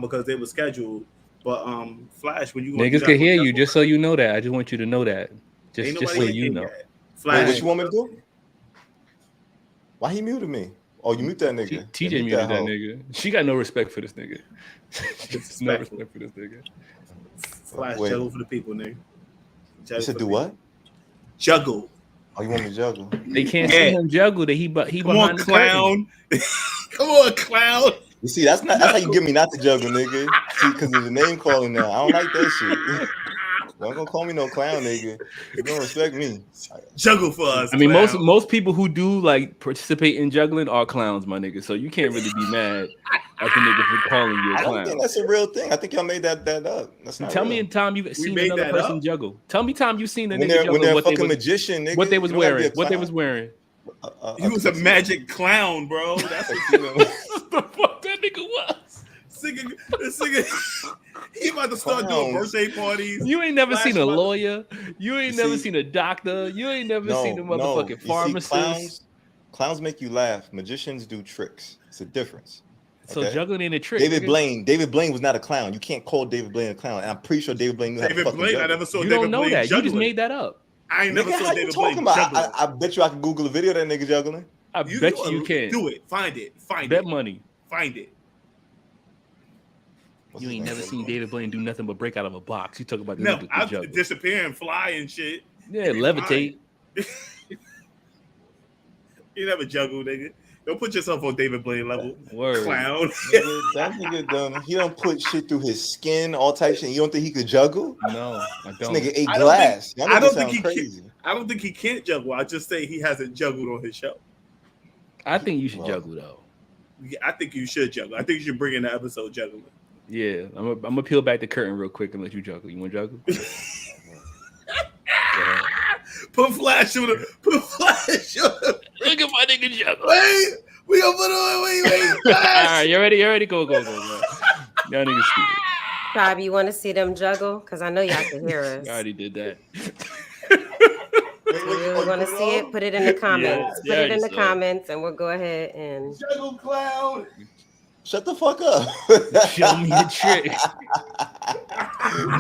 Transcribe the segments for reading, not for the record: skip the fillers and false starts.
because they were scheduled. But Flash, when you niggas can hear you, just so you know that. I just want you to know that. Just so you know. Flash, what you want me to do? Why he muted me? Oh, you mute that nigga. TJ muted that nigga. She got no respect for this nigga. No respect for this nigga. Flash, juggle for the people, nigga. You said do what? Juggle. Oh, you want me to juggle? They can't see him juggle. That he Come on, clown. Come on, clown. You see, that's how you get me not to juggle, nigga. See, because of the name calling now. I don't like that shit. Don't gonna call me no clown, nigga. You don't respect me. Juggle for us. I mean, most people who do like participate in juggling are clowns, my nigga. So you can't really be mad at the nigga for calling you a clown. I don't think that's a real thing. I think y'all made that up. That's not Tell real. me in time you've seen another person juggle. Tell me time you've seen a nigga juggle. When they're a fucking magician, nigga. What they was wearing. What they was wearing. He was a magic clown, bro. That's what the fuck that nigga was. He about to start doing birthday parties. You ain't never seen a lawyer. You ain't never seen a doctor. You ain't never seen a motherfucking pharmacist. Clowns make you laugh. Magicians do tricks. It's a difference. Okay? So juggling ain't a trick. David Blaine was not a clown. You can't call David Blaine a clown. And I'm pretty sure David Blaine knew how to fucking juggle. I never saw you David don't know Blaine that. juggling. You just made that up. I ain't never saw David Blaine juggling. I bet you I can Google a video of that nigga juggling. I bet you can. Do it. Find it. Bet money. Find it. You ain't never seen David Blaine do nothing but break out of a box. You talk about no, I disappear and fly and shit. Yeah, levitate. You never juggle, nigga. Don't put yourself on David Blaine level. Word. Clown. That nigga done. He don't put shit through his skin, all type shit. You don't think he could juggle? No, I don't. This nigga ate glass. I don't think he can't juggle. I just say he hasn't juggled on his show. I think you should juggle though. I think you should juggle. I think you should bring in the episode juggling. Yeah, I'm gonna peel back the curtain real quick and let you juggle. You want to juggle? Put flash on him. Put flash on him. Look at my nigga juggle. Wait, we gonna put on. Wait. All right, you ready? Go. Y'all niggas stupid. Bob, you want to see them juggle? Because I know y'all can hear us. I already did that. You want to see it? Put it in the comments. Put it in the comments, and we'll go ahead and juggle clown. Shut the fuck up. Show me the trick.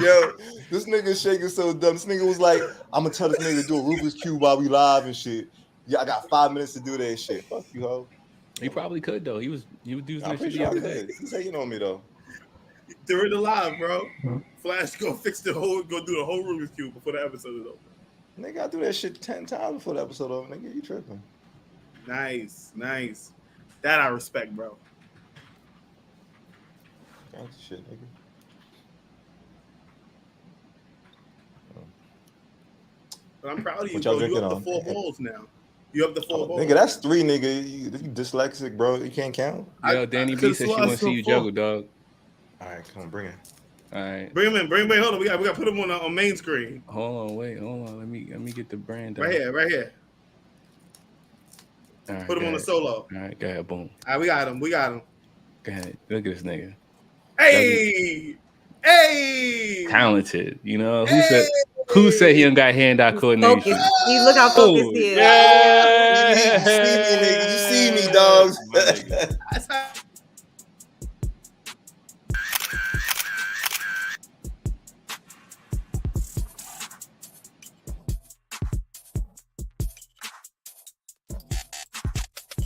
Yo, this nigga shaking so dumb. This nigga was like, I'm gonna tell this nigga to do a Rubik's Cube while we live and shit. Yeah, I got 5 minutes to do that shit. Fuck you, ho. He probably could though. He would do that shit the sure other day. He's hating on me though. During the live, bro. Flash go do the whole Rubik's Cube before the episode is over. Nigga, I do that shit 10 times before the episode over. Nigga, you tripping. Nice. That I respect, bro. Shit, nigga. But I'm proud of you, bro. You up the 4 balls now. You up the 4 balls. Nigga, that's 3, nigga. You dyslexic, bro. You can't count. Yo, Danny B said she want to see you juggle, dog. All right, come on, bring it. All right. Bring him in. Hold on. We got to put him on main screen. Hold on. Let me get the brand down. Right here. All right, put him on the solo. All right, go ahead. Boom. All right, we got him. Go ahead. Look at this nigga. Hey! Talented, you know. Who said he don't got hand-eye coordination? Focus. You look how focused he is. Yeah. You see me, dogs.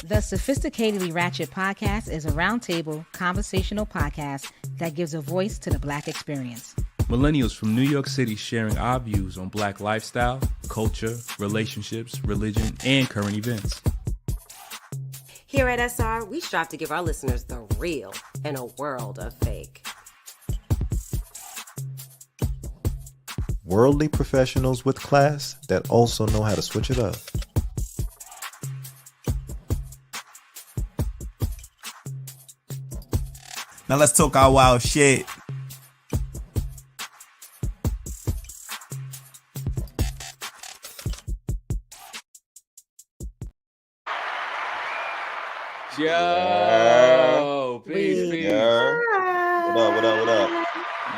The Sophisticatedly Ratchet Podcast is a roundtable conversational podcast that gives a voice to the Black experience. Millennials from New York City sharing our views on Black lifestyle, culture, relationships, religion, and current events. Here at SR, we strive to give our listeners the real in a world of fake. Worldly professionals with class that also know how to switch it up. Now let's talk our wild shit. Yo, peace. Yeah. What up?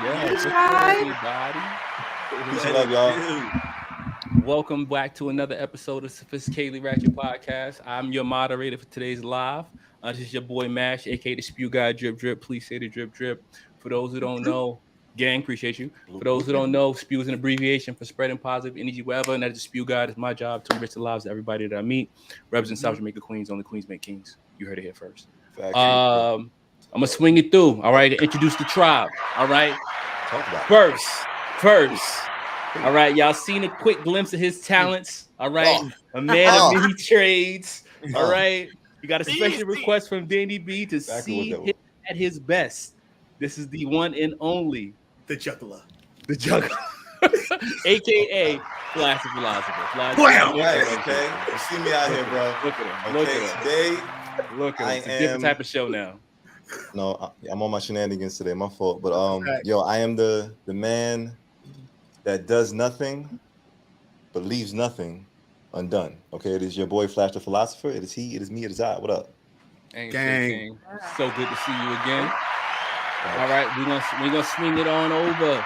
Yeah, what's everybody? Peace and love, y'all. Welcome back to another episode of Sophisticatedly Ratchet Podcast. I'm your moderator for today's live. This is your boy Mash, aka the Spew Guy Drip Drip. Please say the drip drip. For those who don't know, gang, appreciate you. For those who don't know, Spew is an abbreviation for spreading positive energy wherever, and that is the Spew God. It's my job to enrich the lives of everybody that I meet. Represent South Jamaica Queens. Only Queens make kings. You heard it here first. I'm gonna swing it through. All right, introduce the tribe. All right, first. All right, y'all seen a quick glimpse of his talents. All right, a man of many trades. All right, you got a special request from Danny B to see him at his best. This is the one and only, the juggler, aka Flash the Philosopher. Okay, you see me out here, bro. Look at him. Today, it's a different type of show now. No, I'm on my shenanigans today. My fault. But yo, I am the man that does nothing but leaves nothing undone. Okay, it is your boy Flash the Philosopher. It is he. It is me. It is I. What up? Gang. So good to see you again. All right, we're gonna swing it on over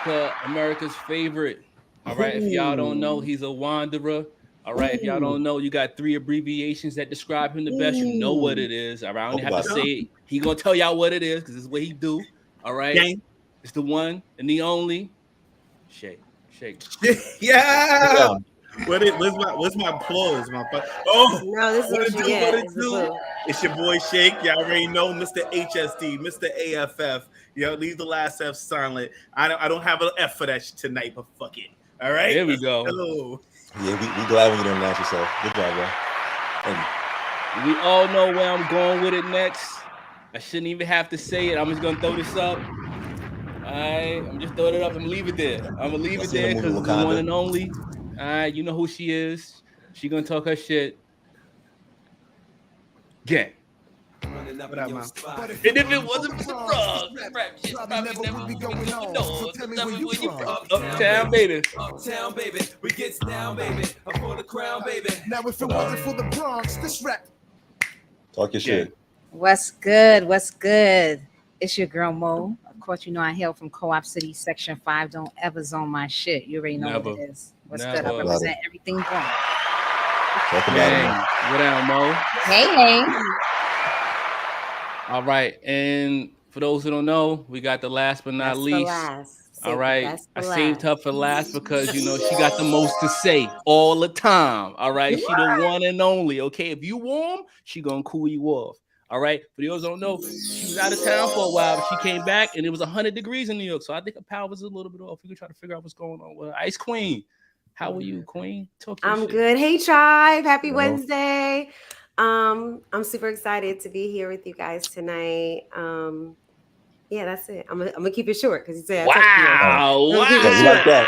to America's favorite. All right, if y'all don't know, he's a wanderer. All right, if y'all don't know, you got 3 abbreviations that describe him the best. You know what it is. All right, I don't have to say it. He gonna tell y'all what it is because it's what he do. All right, it's the one and the only. Shake. Yeah. Where's my applause? No, this is what you get. It's your boy Shake. Y'all already know Mr. HSD, Mr. AFF. Leave the last F silent. I don't have an F for that shit tonight, but fuck it. All right. There we go. Hello. Yeah, we glad when you don't announce yourself. Good job, bro. Thank you. We all know where I'm going with it next. I shouldn't even have to say it. I'm just gonna throw this up. All right, I'm just throwing it up and leave it there. I'm gonna leave it there because it's the one and only. All right, you know who she is. She gonna talk her shit. Gang. And if it wasn't for the rug, rap shit probably never be going on. So tell me where you from. Uptown, baby. Uptown, baby. We get down, baby. I'm for the crown, baby. Now if it wasn't for the Bronx, this rap. Talk your shit. What's good? It's your girl Mo. Of course, you know I hail from Co-op City, Section 5. Don't ever zone my shit. You already know what it is. What's good? I represent everything wrong. What down, Mo? Hey. All right, and for those who don't know, we got the last but not least. All right, I saved her for last because she got the most to say all the time. All right, she the one and only. Okay, if you warm, she gonna cool you off. All right, for those who don't know, she was out of town for a while, but she came back and it was 100 degrees in New York, so I think her power was a little bit off. We could try to figure out what's going on with her. Ice Queen. How are you, Queen? I'm good. Hey, tribe. Happy Wednesday. I'm super excited to be here with you guys tonight. Yeah, that's it. I'm gonna keep it short because you said wow. You like that.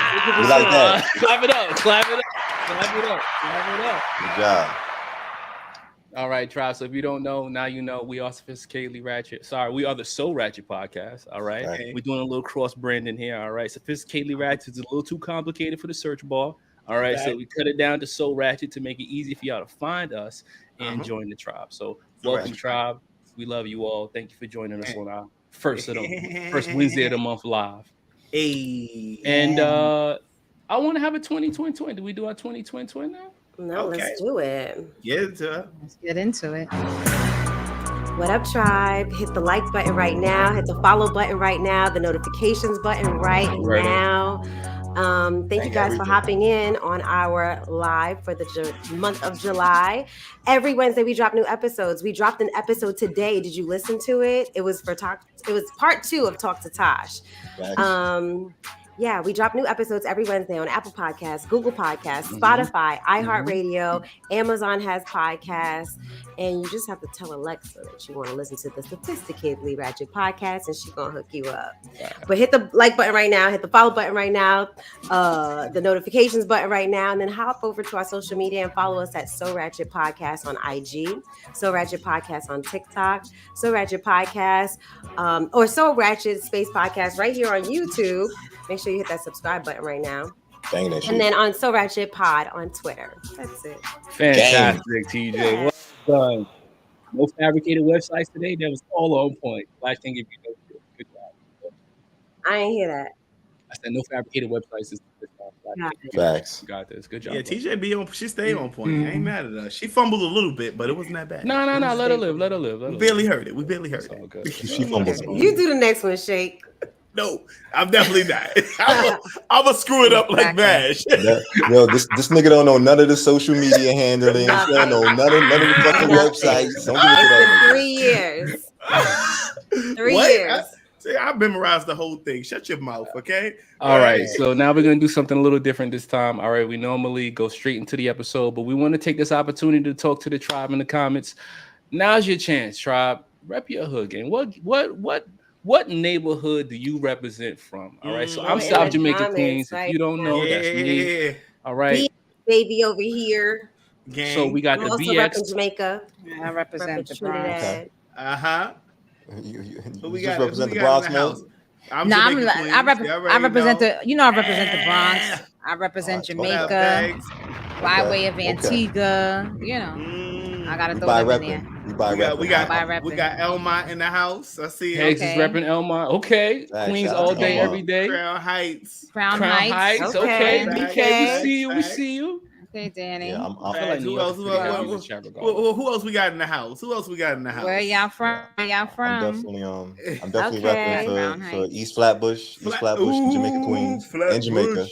Clap it up. Good job. All right, tribe. So if you don't know, now you know. We are Sophisticatedly Ratchet. We are the SoRatchet Podcast. All right. We're doing a little cross branding here. All right. Sophisticatedly Ratchet is a little too complicated for the search bar. All right. So we cut it down to SoRatchet to make it easy for y'all to find us and join the tribe. So welcome, tribe. We love you all. Thank you for joining us on our first Wednesday of the month live. Hey. And I want to have a 2020. Do we do our 2020 now? No, let's do it. Let's get into it. What up, tribe? Hit the like button right now. Hit the follow button right now. The notifications button right now. Thank you guys for hopping in on our live for the month of July. Every Wednesday we drop new episodes. We dropped an episode today. Did you listen to it? It was part 2 of Talktotash. Yeah, we drop new episodes every Wednesday on Apple Podcasts, Google Podcasts, Spotify, iHeartRadio, Amazon has podcasts, and you just have to tell Alexa that you want to listen to the Sophisticatedly Ratchet Podcast, and she's going to hook you up. Yeah. But hit the like button right now, hit the follow button right now, the notifications button right now, and then hop over to our social media and follow us at SoRatchet Podcast on IG, SoRatchet Podcast on TikTok, SoRatchet Podcast, or SoRatchet Space Podcast right here on YouTube. Make sure you hit that subscribe button right now. Dang that shit. And then on SoRatchet Pod on Twitter. That's it. Fantastic, TJ. Yeah. Well done. No fabricated websites today. That was all on point. Flash didn't give you no good job. I ain't hear that. I said no fabricated websites this time. Facts. You got this. Good job. Yeah, bro. TJ be on. She stay on point. I ain't mad at her. She fumbled a little bit, but it wasn't that bad. No. Let her live. Let her live. We barely heard it. We barely heard it. Good. She fumbles. You do the next one, Shake. No, I'm definitely not. I'm gonna screw it up like Bash. Yo, this nigga don't know none of the social media handling. Don't know none of the fucking websites. Don't give it to that. 3 years. 3 years. See, I memorized the whole thing. Shut your mouth, okay? All right. So now we're gonna do something a little different this time. All right. We normally go straight into the episode, but we want to take this opportunity to talk to the tribe in the comments. Now's your chance, tribe. Rep your hood game. What neighborhood do you represent from? All right. So I'm South Jamaica, Queens. Right? If you don't know, that's me. All right. Baby over here. Gang. So we got the BX. Jamaica. I represent the Bronx. Okay. You we just represent the Bronx, man. I represent the. You know, I represent the Bronx. I represent Jamaica, by way of Antigua. You know, I gotta throw them in there. We got Elmont in the house. I see Heggs is repping Elmont. Okay. Queens all day, every day. Crown Heights. Okay. BK, we see you. Okay, Danny. Yeah, who else we got in the house? Where y'all from? I'm definitely repping for East Flatbush, Jamaica, Queens, and Jamaica.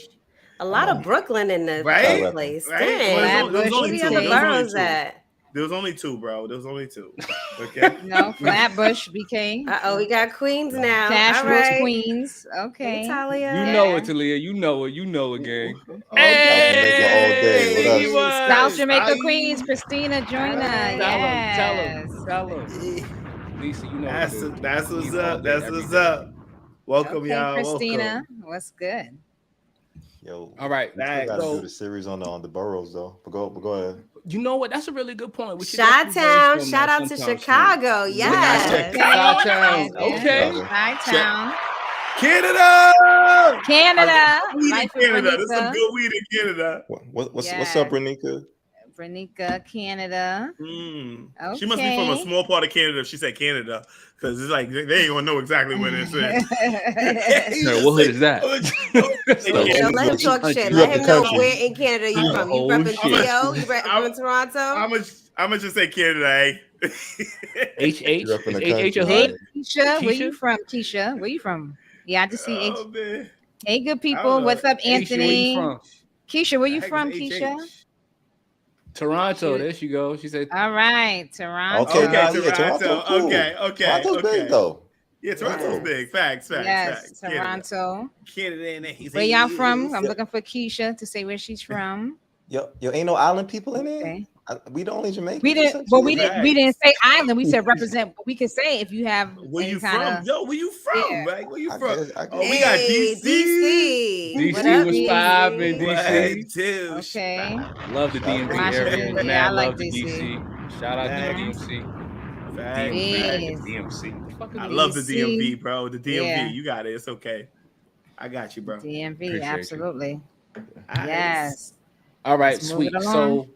A lot of Brooklyn in the place. Dang. Where the other boroughs at? There was only two, bro. Okay. No, Flatbush, BK. We got Queens now. Tash Roots, Queens. Okay. Talia. You know it, Talia. You know it, gang. Hey, South Jamaica, Queens. Christina Joyner. Tell them. Lisa, you know that's what's up. That's what's up. Welcome, y'all. Christina, what's good? Yo, all right. We still gotta do the series on the boroughs though. But go ahead. You know what? That's a really good point. Chi-Town. Shout out to Chicago. Yes. Chi-Town. Okay. Chi-Town. Canada. Right Canada. There's some good weed in Canada. What's up, Renika? Renika, Canada. Okay. She must be from a small part of Canada if she said Canada, because it's like they ain't gonna know exactly what it is. What hood is that? Let him talk shit. Let him know where in Canada you from. You repping Trio? You repping Toronto? I'm gonna just say Canada, eh? HH a hood? Keisha, where you from? Keisha, where you from? Yeah, I just see H. Man. Hey, good people. What's up, Anthony? Keisha, where you from, Keisha? Toronto, there she goes. She said, "All right, Toronto." Toronto. Cool. Okay. Toronto's big though. Yeah, Toronto's big. Facts. Yes, Toronto. Canada. Where y'all from? I'm looking for Keisha to say where she's from. Yo, ain't no island people in there. Okay. We the only Jamaican. We didn't say island. We said represent. But we can say if you have. Where you from? Yo, where you from? Yeah. Right? Where you from? We got DC. DC was popping. DC too. Okay. Love the DMV area. Yeah, I like DC. Shout out to DMC. DMC. I love the DMV, bro. The DMV. You got it. It's okay. I got you, bro. DMV. Appreciate absolutely. Yes. All right, sweet. So.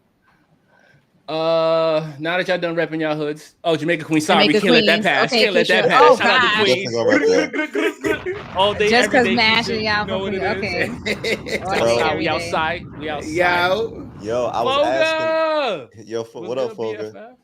Now that y'all done repping y'all hoods. Oh, Jamaica Queen. Sorry, we can't let that pass. Okay, can't let that pass. Oh, shout out to Queens. All day, just because mashing y'all. Know what it okay. We outside. Yo, I was asking. Yo, what up, Foga?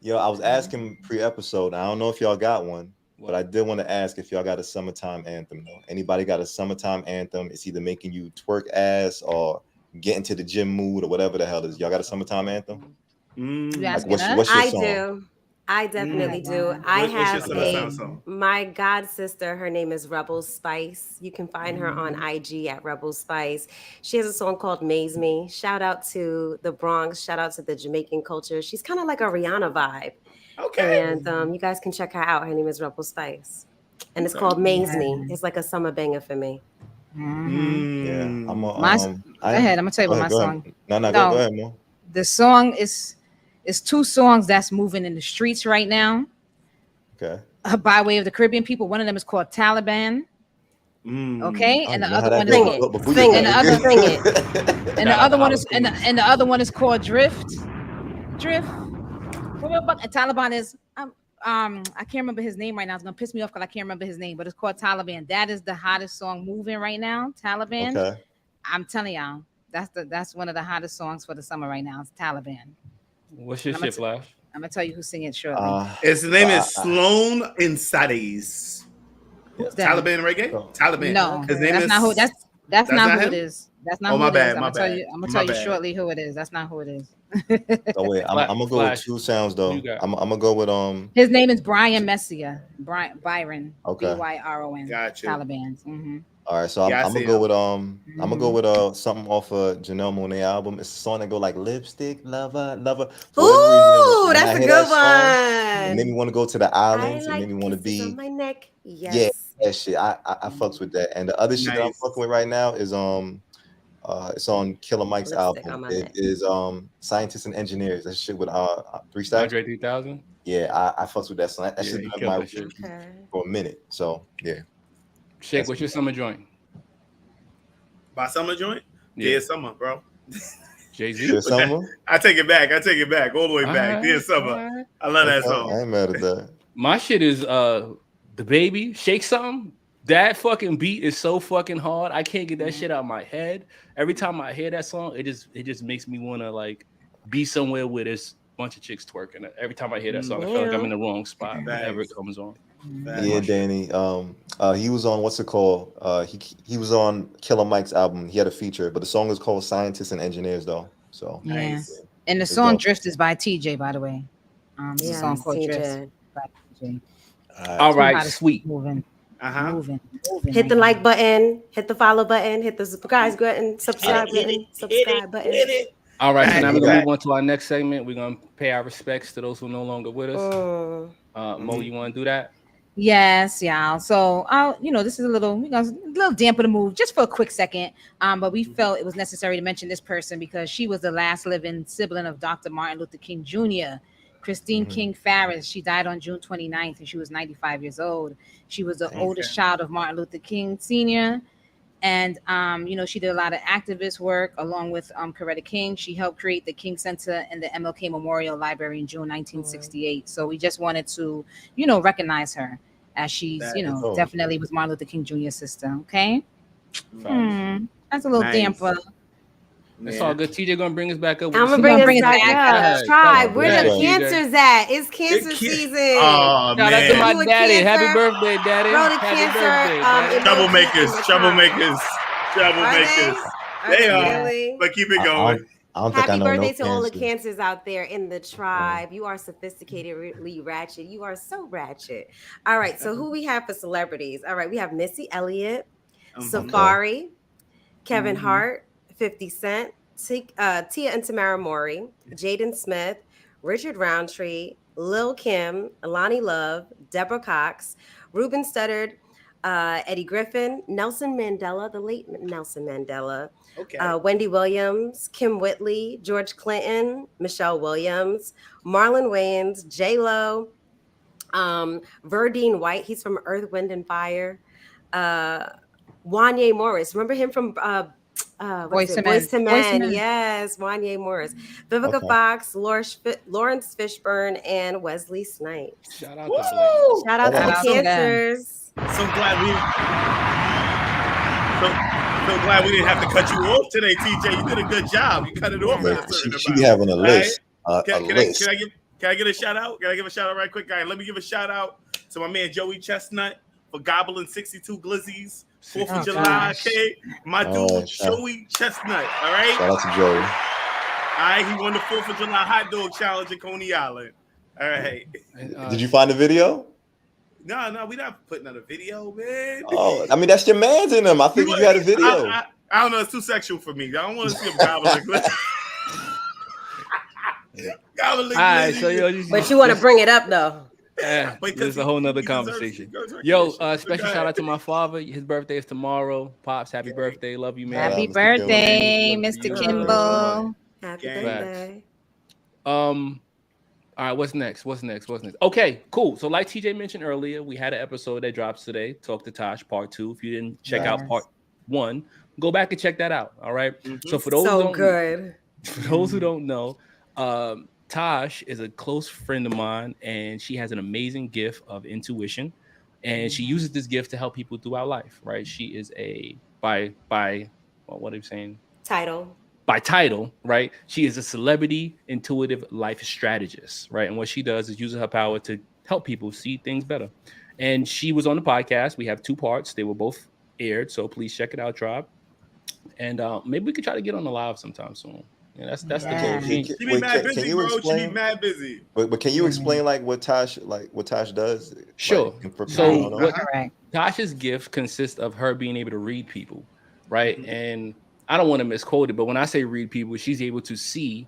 Yo, I was asking pre-episode. I don't know if y'all got one, but I did want to ask if y'all got a summertime anthem though. Anybody got a summertime anthem? It's either making you twerk ass or get into the gym mood or whatever the hell it is. Y'all got a summertime anthem? Like what's your song? I definitely do. I have my god sister. Her name is Rebel Spice. You can find her on IG at Rebel Spice. She has a song called Maze Me. Shout out to the Bronx. Shout out to the Jamaican culture. She's kind of like a Rihanna vibe. Okay. And you guys can check her out. Her name is Rebel Spice. And it's called Maze Me. It's like a summer banger for me. Yeah. I'm go ahead. I'm gonna tell you about my song. No, go ahead, Mo. The song is two songs that's moving in the streets right now. Okay. By way of the Caribbean people. One of them is called Taliban. Okay, and the other one and the other one is called Drift. Taliban is I can't remember his name right now. It's gonna piss me off because I can't remember his name, but it's called Taliban. That is the hottest song moving right now. Taliban. Okay. I'm telling y'all, that's one of the hottest songs for the summer right now. It's Taliban. What's your shit, Flash? I'm gonna tell you who's singing it shortly. His name is Sloan Insadis. Who's that? Taliban reggae? Taliban. No, His name that's is not who. That's not who him? it is. That's not Oh, who my it bad, is. I'm my gonna bad. tell you My bad. shortly who it is. That's not who it is. Oh wait, I'm gonna go with two sounds though. I'm gonna go with His name is Brian Messiah. Byron. Okay. Byron. Gotcha. Taliban. Mm-hmm. All right, so I'm gonna go with I'm gonna go with something off of Janelle Monáe album. It's a song that go like lipstick lover. Ooh, When that's I a hear good that song, one. it made me want to go to the islands. I It made me like want to kisses be on my neck. Yes. yeah, that shit. I fucks with that. And the other shit that I'm fucking with right now is it's on Killer Mike's Lipstick on album. my It neck. is Scientists and Engineers. That shit with 3 Stacks. Andre 3000. Yeah, I fucks with that song. That shit he been killed my that shit. for a minute. So yeah. Shake, what's your summer joint? By summer joint? Yeah, summer, bro. Jay-Z. Summer? I take it back. All the way back. Alright, Dear summer. alright. I love that Okay, song. I ain't mad at that. My shit is The Baby, Shake Something. That fucking beat is so fucking hard. I can't get that shit out of my head. Every time I hear that song, it just makes me want to like be somewhere where there's a bunch of chicks twerking. Every time I hear that song, I feel like I'm in the wrong spot whenever it comes on. Yeah, Danny. He was on what's it called? He was on Killer Mike's album. He had a feature, but the song is called Scientists and Engineers, though. So yeah, and the song "Drift" is by TJ, by the way. It's a song called "Drift" by TJ. All right, sweet. Moving. Hit the like button, hit the follow button, hit the subscribe button, subscribe button. All right, so now we're gonna move on to our next segment. We're gonna pay our respects to those who are no longer with us. Mo, you want to do that? Yes, y'all. So, this is a little damper the mood just for a quick second. But we felt it was necessary to mention this person because she was the last living sibling of Dr. Martin Luther King Jr. Christine King Farris. She died on June 29th and she was 95 years old. She was the oldest child of Martin Luther King Sr. And, she did a lot of activist work along with Coretta King. She helped create the King Center and the MLK Memorial Library in June 1968. So we just wanted to, recognize her as she's, definitely was Martin Luther King Jr.'s sister. Okay. That's a little damper. It's all good. TJ gonna bring us back up. I'm gonna bring us back up. Tribe, where the cancers at? It's cancer season. Oh, shout out to my daddy. Happy birthday, daddy. Bro, the Happy cancer. Troublemakers. They are. Really? But keep it going. I don't think Happy I know birthday no to all the cancer. cancers out there in the tribe. You are sophisticatedly ratchet. You are so ratchet. All right, so who we have for celebrities? All right, we have Missy Elliott, Safari, Kevin Hart, 50 Cent, Tia and Tamara Mowry, Jaden Smith, Richard Roundtree, Lil Kim, Alani Love, Deborah Cox, Ruben Studdard, Eddie Griffin, Nelson Mandela, the late Nelson Mandela, Wendy Williams, Kim Whitley, George Clinton, Michelle Williams, Marlon Wayans, J-Lo, Verdine White, he's from Earth, Wind, and Fire, Wanye Morris, remember him from Boyz II Men. Yes, Wanye Morris, Vivica Fox, Lawrence Fishburne, and Wesley Snipes. Shout out to Blake. Shout out to the cancers. So glad we didn't have to cut you off today, TJ. You did a good job. You cut it off. She be having a list. Can I get a shout out? Can I give a shout out right quick, guys? Let me give a shout out to my man Joey Chestnut for gobbling 62 glizzies. 4th of July, okay? My dude, Joey Chestnut, all right? Shout out to Joey. All right, he won the 4th of July hot dog challenge in Coney Island. All right. Did you find the video? No, we not putting on a video, man. Oh, I mean, that's your man's in them. I figured you had a video. I don't know. It's too sexual for me. I don't want to see him gobbling. But you want to bring it up, though. Yeah, this is a whole nother conversation. Yo, special shout out to my father. His birthday is tomorrow. Pops, happy birthday. Love you, man. Happy birthday, Mr. Kimball. Happy birthday. All right, what's next? Okay, cool. So like TJ mentioned earlier, we had an episode that drops today, Talktotash Part 2. If you didn't check out Part 1, go back and check that out. All right. So for those who don't know, Tash is a close friend of mine, and she has an amazing gift of intuition, and she uses this gift to help people throughout life, right? She is by what are you saying? Title. By title, right? She is a celebrity intuitive life strategist, right? And what she does is using her power to help people see things better. And she was on the podcast. We have 2 parts. They were both aired, so please check it out, Tribe. And maybe we could try to get on the live sometime soon. Yeah, that's the goal. She be mad busy, bro. She be mad busy. But can you explain what Tash does? Sure. So what Tash's gift consists of her being able to read people, right? And I don't want to misquote it, but when I say read people, she's able to see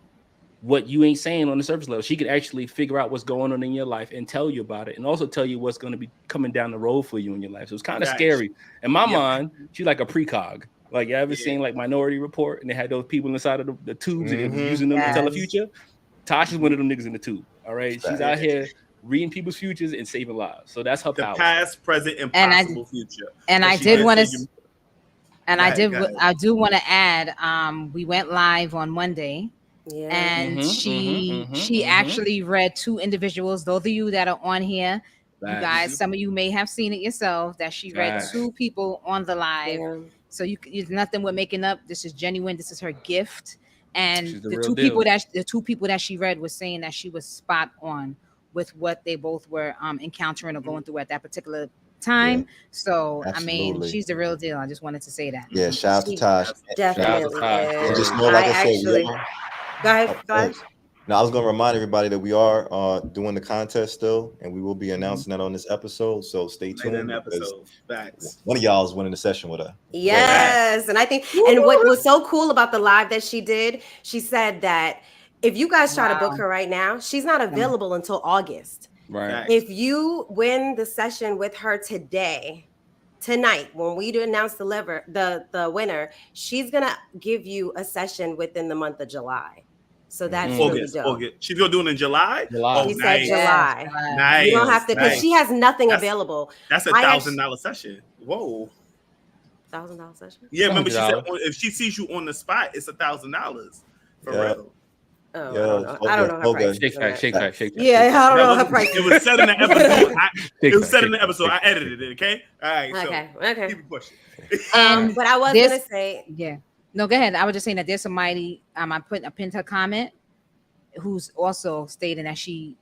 what you ain't saying on the surface level. She could actually figure out what's going on in your life and tell you about it, and also tell you what's going to be coming down the road for you in your life. So it's kind of scary. In my mind, she's like a precog. Like, you ever seen like Minority Report, and they had those people inside of the tubes and they were using them to tell the future? Tosh is one of them niggas in the tube. All right, she's out here reading people's futures and saving lives. So that's her power. Past, present, and possible future. And I did want to. And I do want to add, we went live on Monday, and she actually read 2 individuals. Those of you that are on here, you guys, some of you may have seen it yourself, that she read 2 people on the live. So there's nothing we're making up. This is genuine. This is her gift. And the 2 people that she read was saying that she was spot on with what they both were encountering or going through at that particular time. So Absolutely. I mean, she's the real deal. I just wanted to say that. Yeah, shout out to Tash. Definitely. And just know, like I said, go ahead. Now I was gonna remind everybody that we are doing the contest still, and we will be announcing that on this episode. So stay tuned. One of y'all is winning the session with her. Yes, and I think, and what was so cool about the live that she did, she said that if you guys try to book her right now, she's not available until August. Right. If you win the session with her tonight, when we do announce the winner, she's gonna give you a session within the month of July. So that's really dope. August. She's gonna do it in July. She said July. Nice. You don't have to, because she has nothing available. That's $1,000 session. Whoa. $1,000 session. Yeah, remember she said if she sees you on the spot, it's $1,000 for real. Oh, I don't know her price. Shake that. Yeah, I don't know her price. It was said in the episode. It was said in the episode. I edited it. Okay. All right. Okay. Keep it pushing. But I was gonna say. Yeah. No, go ahead. I was just saying that there's somebody. I pinned her comment, who's also stating that she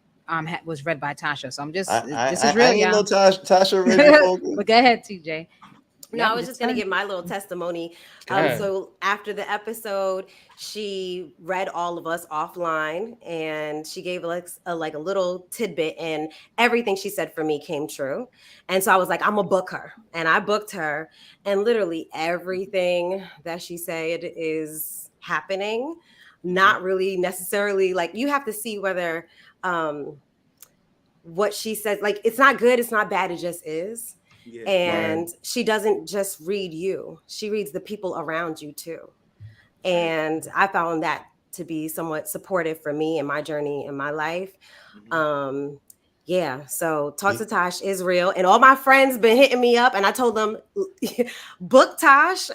was read by Tasha. So I'm just this is real. I know Tasha read. But go ahead, TJ. No, I was just going to give my little testimony. So after the episode, she read all of us offline, and she gave us a little tidbit, and everything she said for me came true. And so I was like, I'm going to book her. And I booked her, and literally everything that she said is happening. Not really necessarily, like, you have to see whether what she says, like, it's not good, it's not bad, it just is. Yeah, and she doesn't just read you, she reads the people around you too. And I found that to be somewhat supportive for me in my journey in my life. So Talktotash is real, and all my friends been hitting me up, and I told them book Tash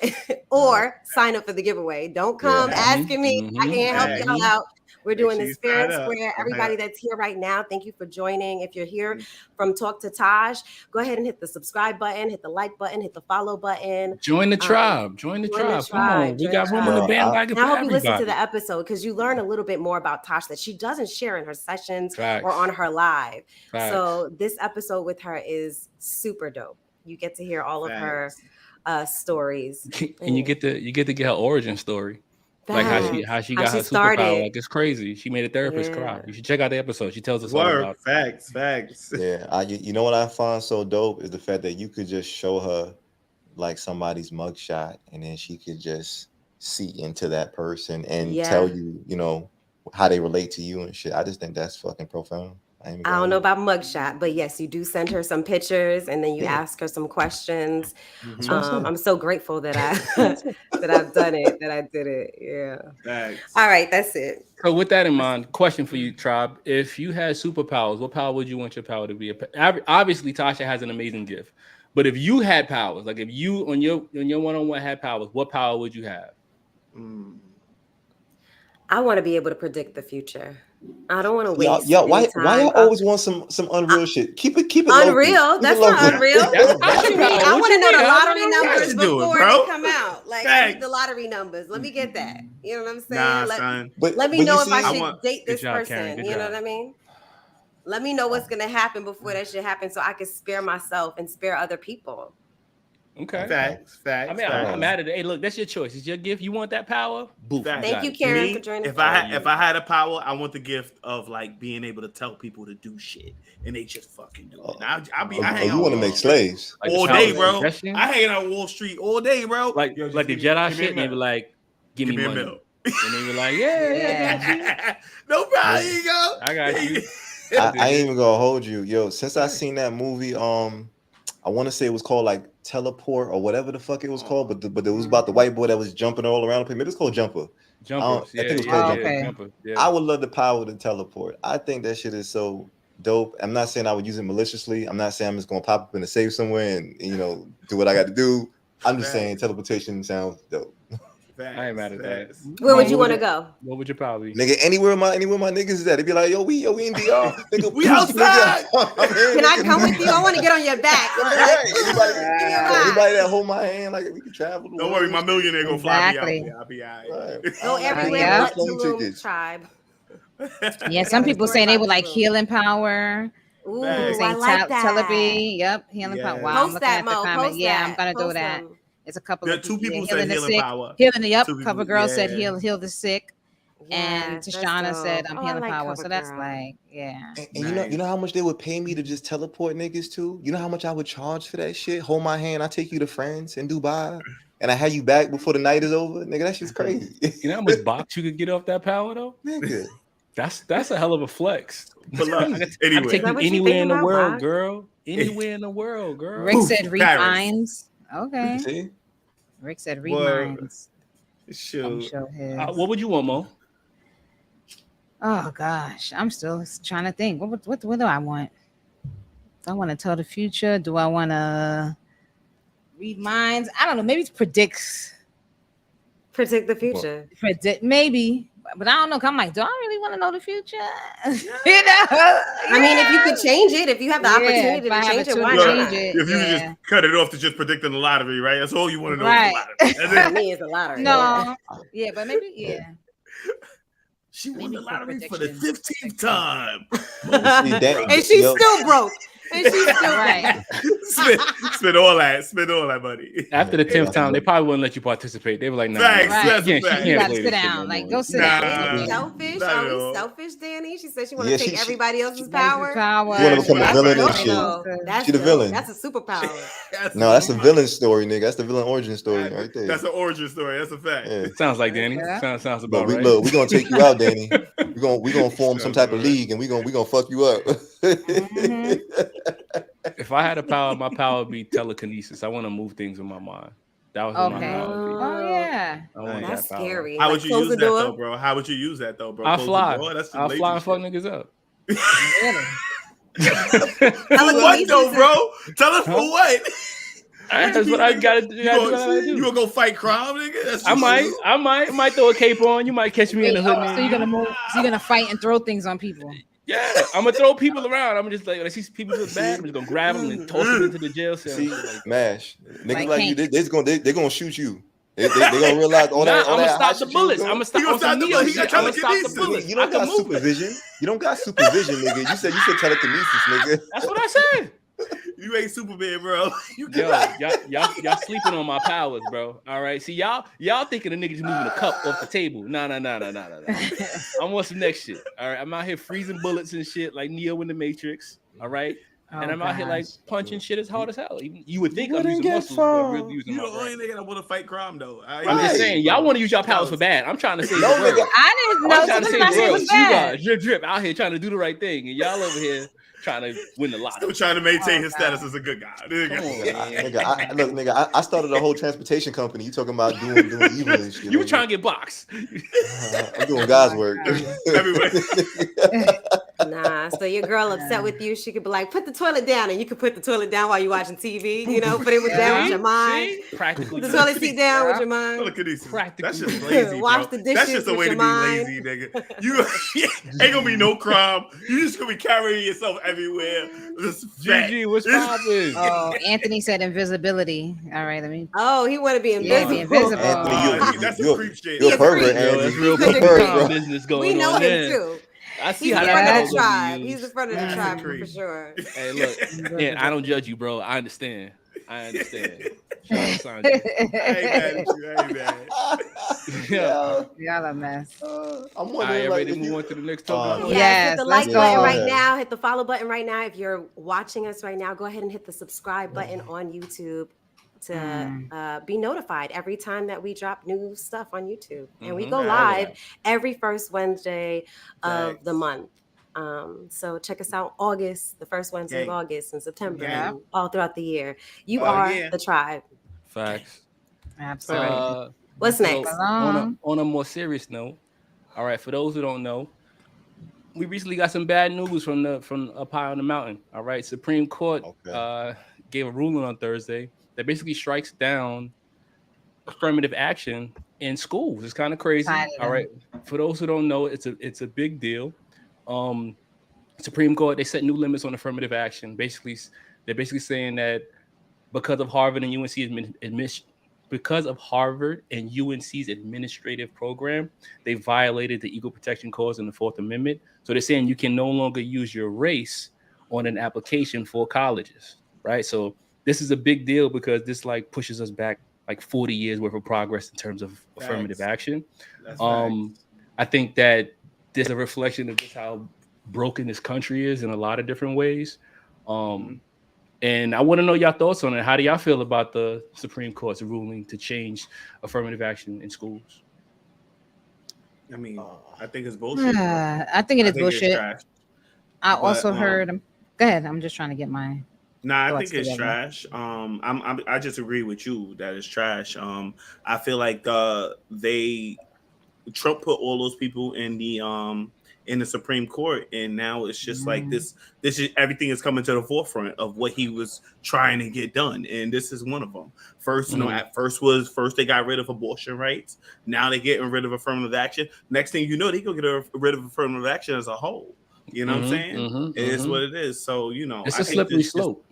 or sign up for the giveaway. Don't come asking me. I can't help y'all out. We're doing this fair and square. Everybody that's here right now, thank you for joining. If you're here from Talktotash, go ahead and hit the subscribe button, hit the like button, hit the follow button. Join the tribe. Join the tribe. Come on, we got room in the bandwagon for everybody. I hope you listen to the episode, because you learn a little bit more about Tash that she doesn't share in her sessions or on her live. So this episode with her is super dope. You get to hear all of her stories, and you get to get her origin story. Like how she got her superpower. Like, it's crazy. She made a therapist cry. You should check out the episode. She tells us all about it. Facts. Yeah, you know what I find so dope is the fact that you could just show her like somebody's mugshot, and then she could just see into that person and tell you, how they relate to you and shit. I just think that's fucking profound. I don't know about mugshot, but yes, you do send her some pictures, and then you ask her some questions. I'm so grateful that I've done it, that I did it. Yeah. Thanks. All right, that's it. So with that in mind, question for you, Tribe: if you had superpowers, what power would you want your power to be? Obviously, Tasha has an amazing gift, but if you had powers, like if you on your one-on-one had powers, what power would you have? I want to be able to predict the future. I don't want to waste. Why y'all always want some unreal shit? Keep it unreal. That's not unreal. I want to know the lottery numbers before they come out. Like, Thanks. read the lottery numbers. Let me get that. You know what I'm saying? Nah, son. Let me know if I should want- date this Good job, person. Karen. Good You know job. what I mean? Let me know what's gonna happen before that shit happens, so I can spare myself and spare other people. Okay. Facts. I mean, I'm mad at it. Hey, look, that's your choice. It's your gift. You want that power? Boo. Thank you, Karen, for joining. If I had a power, I want the gift of like being able to tell people to do shit, and they just fucking do it. I hang out you want to make slaves like all day, bro. I hang out on Wall Street all day, bro. Like the Jedi shit, and they be like, "Give me money," and they be like, "Yeah, no problem. Here you go. I got you." I ain't even gonna hold you, yo. Since I seen that movie, I want to say it was called like Teleport or whatever the fuck it was called, but it was about the white boy that was jumping all around the place. Maybe it's called Jumper. I think it was called Jumper. Yeah. I would love the power to teleport. I think that shit is so dope. I'm not saying I would use it maliciously. I'm not saying I'm just gonna pop up in a safe somewhere and do what I got to do. I'm just saying teleportation sounds dope. I ain't mad at that. Where would you want to go? What would you probably? Nigga, anywhere my niggas is at, they be like, yo, we in DR. Nigga, we outside. Can I come with you? I want to get on your back. Anybody that hold my hand, like we can travel. Don't worry, my millionaire gonna fly me out there. I'll be all right. Go everywhere but Tulum tribe. Yeah, some people saying they would like healing power. Ooh, I like that. Telepathy. Yep, healing power. Wow, Post that, Mo. I'm gonna do that. It's a couple of two people said healing sick. power. Couple girls said heal the sick. And Tashana said I'm healing power. So that's like, yeah. And you know how much they would pay me to just teleport niggas to? You know how much I would charge for that shit? Hold my hand, I take you to France in Dubai, and I have you back before the night is over. Nigga, that shit's crazy. You know how much box you could get off that power though? Nigga. That's a hell of a flex. But look, I can take you anywhere in the world, girl. Anywhere in the world, girl. Rick said read minds. Okay. See? Rick said read minds. Shoot. What would you want, Mo? Oh gosh, I'm still trying to think. What do I want? Do I want to tell the future? Do I want to read minds? I don't know. Maybe it predict the future. Predict maybe, but I don't know. I'm like, do I really want to know the future? I mean, if you could change it, if you have the opportunity to change it, why change it? If you could just cut it off to just predicting the lottery, right? That's all you want to know. Right. Is the lottery. That's me is the lottery. No. Yeah, but maybe She won the lottery for the 15th time. And she's still broke. And she's still right. Spend all that, buddy. After the 10th time, they probably wouldn't let you participate. They were like, "No, you gotta sit down. Like, go sit down." Selfish? Are we selfish, Danny? She said she want to take everybody else's power. You want to become a villain and shit. She the villain. That's a superpower. No, that's a villain story, nigga. That's the villain origin story right there. That's an origin story. That's a fact. Yeah. Sounds like Danny. Sounds about right. Look, we're gonna take you out, Danny. We're gonna form some type of league, and we're gonna fuck you up. If I had a power, my power would be telekinesis. I want to move things with my mind. That was what my power would be. Oh yeah, that's scary. How would you use that though, bro? How would you use that though, bro? I'll fly. I'll fly and fuck niggas up. What though, bro? Tell us for what? That's what I gotta do. You gonna go fight crime, nigga? I might throw a cape on. You might catch me in the hood. So you're gonna move. So you're gonna fight and throw things on people. Yeah, I'm gonna throw people around. I'm just like, when I see people look bad, I'm just gonna grab them and toss them into the jail cell. See, Mash, niggas like you, they're gonna shoot you. They gonna realize all that. I'm gonna stop the bullets. I'm gonna stop the bullets. You don't got supervision. You don't got supervision, nigga. You said telekinesis, nigga. That's what I said. You ain't Superman, bro. Y'all sleeping on my powers, bro. All right. See, y'all thinking the niggas moving a cup off the table. No. I'm on some next shit. All right. I'm out here freezing bullets and shit like Neo in the Matrix. All right. And I'm out here like punching shit as hard as hell. You would think I'm using muscles, but I'm really using my brain. You're the only nigga that want to fight crime, though. I'm just saying, y'all want to use y'all powers for bad. I'm trying to say I didn't know. I'm trying to say the world. You guys, drip out here trying to do the right thing, and y'all over here trying to win the lottery. Still trying to maintain his status as a good guy. Nigga, I started a whole transportation company. You talking about doing evil and shit. You were trying to get boxed. I'm doing God's work. Nah, so your girl upset with you, she could be like, put the toilet down, and you could put the toilet down while you're watching TV, you know, put it down with your mind. Practically. Put the toilet seat down with your mind. Look at these. Practically. That's just lazy, Wash bro. the dishes That's just a with way to your be mind. lazy, nigga. You ain't gonna be no crime. You just gonna be carrying yourself everywhere. GG, what's poppin'? Oh, Anthony said invisibility. All right, let me. Oh, he want to be invisible. Be invisible. Anthony, That's you're, a creep shit. you're a pervert, creep. Anthony. That's real He's a big creep. business going We know on him there. too. I see He's how the that front of goes the over tribe. you. He's the front of the That's a tribe for creep. sure. Hey, look, yeah, I don't judge you, bro. I understand. Shout out Sanjay. I ain't mad at you. I ain't mad. Y'all a mess. I'm All wondering, right, like, ready to move on to the next topic? Yes, hit the like let's button go. right now. Hit the follow button right now. If you're watching us right now, go ahead and hit the subscribe button on YouTube to be notified every time that we drop new stuff on YouTube. And we go live every first Wednesday of the month. So check us out August, the first Wednesday of August, and September, and all throughout the year. You are the tribe. Facts. Absolutely. What's next? On a more serious note, all right, for those who don't know, we recently got some bad news from up high on the mountain. All right, Supreme Court gave a ruling on Thursday that basically strikes down affirmative action in schools. It's kind of crazy. All right, for those who don't know, it's a big deal. Supreme Court, they set new limits on affirmative action. They're basically saying that because of Harvard and UNC's administrative program, they violated the Equal Protection Clause in the Fourth Amendment. So they're saying you can no longer use your race on an application for colleges, right? So this is a big deal because this like pushes us back like 40 years worth of progress in terms of affirmative action. I think that there's a reflection of just how broken this country is in a lot of different ways. And I want to know your thoughts on it. How do y'all feel about the Supreme Court's ruling to change affirmative action in schools? I mean, I think it's bullshit. I think it is bullshit. I also heard. Go ahead. I'm just trying to get my. Nah, I think it's trash. I just agree with you that it's trash. I feel like Trump put all those people in the Supreme Court, and now it's just like this is everything is coming to the forefront of what he was trying to get done, and this is one of them. First, at first they got rid of abortion rights. Now they're getting rid of affirmative action. Next thing you know, they gonna get rid of affirmative action as a whole. You know what I'm saying? It is what it is. So it's a slippery slope.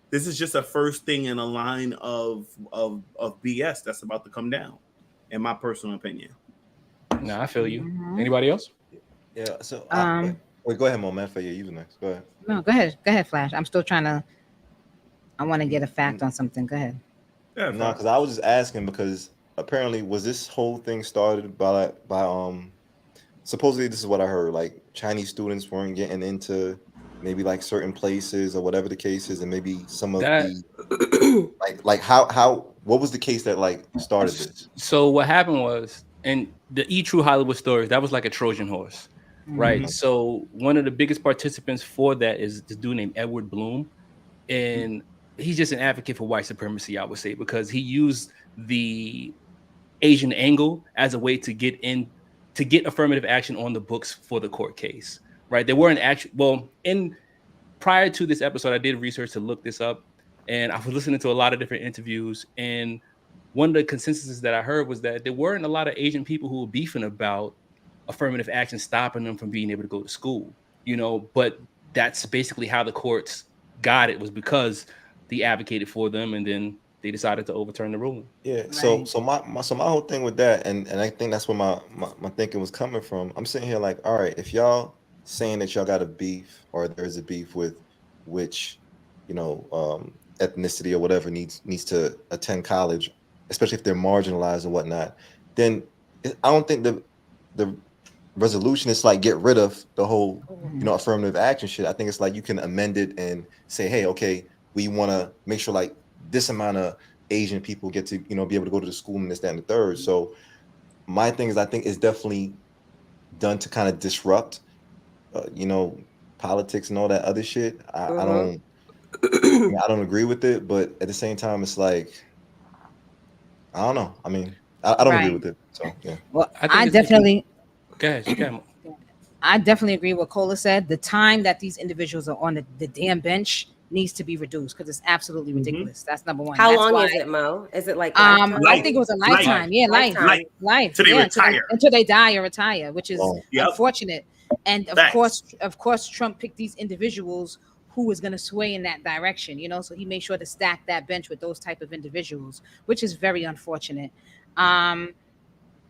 This is just a first thing in a line of BS that's about to come down, in my personal opinion. No, I feel you. Anybody else? Yeah. So wait, go ahead, Mo. For you next. Go ahead. No, go ahead, Flash. I'm still trying to. I want to get a fact on something. Go ahead. Yeah, no, because I was just asking because apparently was this whole thing started by supposedly this is what I heard, like Chinese students weren't getting into maybe like certain places or whatever the case is, and maybe some of the like how what was the case that like started this? So what happened was, and the True Hollywood Stories, that was like a Trojan horse, right? So one of the biggest participants for that is this dude named Edward Bloom, and he's just an advocate for white supremacy, I would say, because he used the Asian angle as a way to get affirmative action on the books for the court case, right? They weren't prior to this episode, I did research to look this up, and I was listening to a lot of different interviews, and one of the consensuses that I heard was that there weren't a lot of Asian people who were beefing about affirmative action stopping them from being able to go to school, but that's basically how the courts got it, was because they advocated for them, and then they decided to overturn the ruling. Yeah. Right. So my whole thing with that, and I think that's where my thinking was coming from. I'm sitting here like, all right, if y'all saying that y'all got a beef or there's a beef with which, ethnicity or whatever needs to attend college, especially if they're marginalized and whatnot, then I don't think the resolution is like get rid of the whole, affirmative action shit. I think it's like you can amend it and say, hey, okay, we want to make sure like this amount of Asian people get to, be able to go to the school and this, that, and the third. So my thing is, I think it's definitely done to kind of disrupt, politics and all that other shit. I don't agree with it, but at the same time, it's like, I don't know. I mean, I don't agree with it. So yeah. Well, I definitely. Go ahead. I definitely agree with what Cola said. The time that these individuals are on the damn bench needs to be reduced because it's absolutely ridiculous. That's number one. How That's long why, is it, Mo? Is it like I lifetime? think it was a lifetime. Yeah, life. Till they Yeah, retire. until they die or retire, which is Yep. unfortunate. And of course, Trump picked these individuals who was going to sway in that direction, you know. So he made sure to stack that bench with those type of individuals, which is very unfortunate.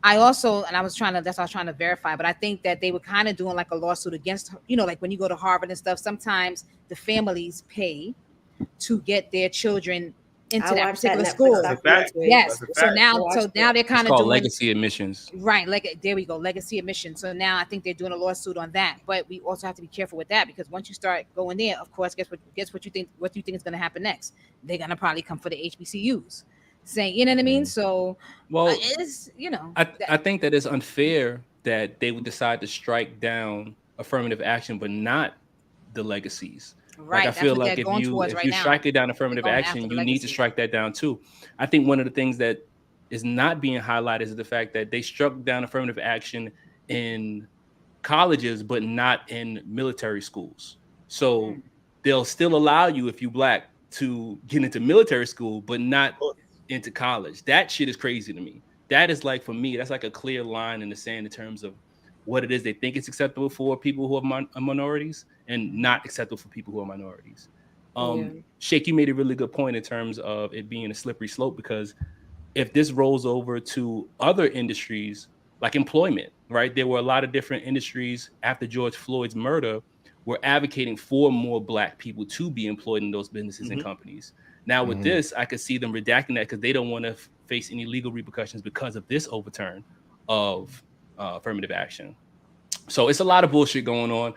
I also, and I was trying to verify, but I think that they were kind of doing like a lawsuit against, you know, like when you go to Harvard and stuff, sometimes the families pay to get their children into that particular school. Yes. So now they're kind of doing legacy admissions. Right. Like there we go. Legacy admissions. So now I think they're doing a lawsuit on that, but we also have to be careful with that because once you start going there, of course, guess what you think is going to happen next? They're going to probably come for the HBCUs. Saying, you know what I mean? So, well, it's, you know, I think that it's unfair that they would decide to strike down affirmative action, but not the legacies. Right. Like I feel like if you strike it down affirmative action, you need to strike that down too. I think one of the things that is not being highlighted is the fact that they struck down affirmative action in colleges, but not in military schools. So they'll still allow you, if you Black, to get into military school, but not into college. That shit is crazy to me. That is like, for me, that's like a clear line in the sand in terms of what it is they think it's acceptable for people who are minorities and not acceptable for people who are minorities. Sheikh, you made a really good point in terms of it being a slippery slope, because if this rolls over to other industries like employment, right? There were a lot of different industries after George Floyd's murder were advocating for more Black people to be employed in those businesses and companies. Now with this, I could see them redacting that because they don't want to face any legal repercussions because of this overturn of affirmative action. So it's a lot of bullshit going on.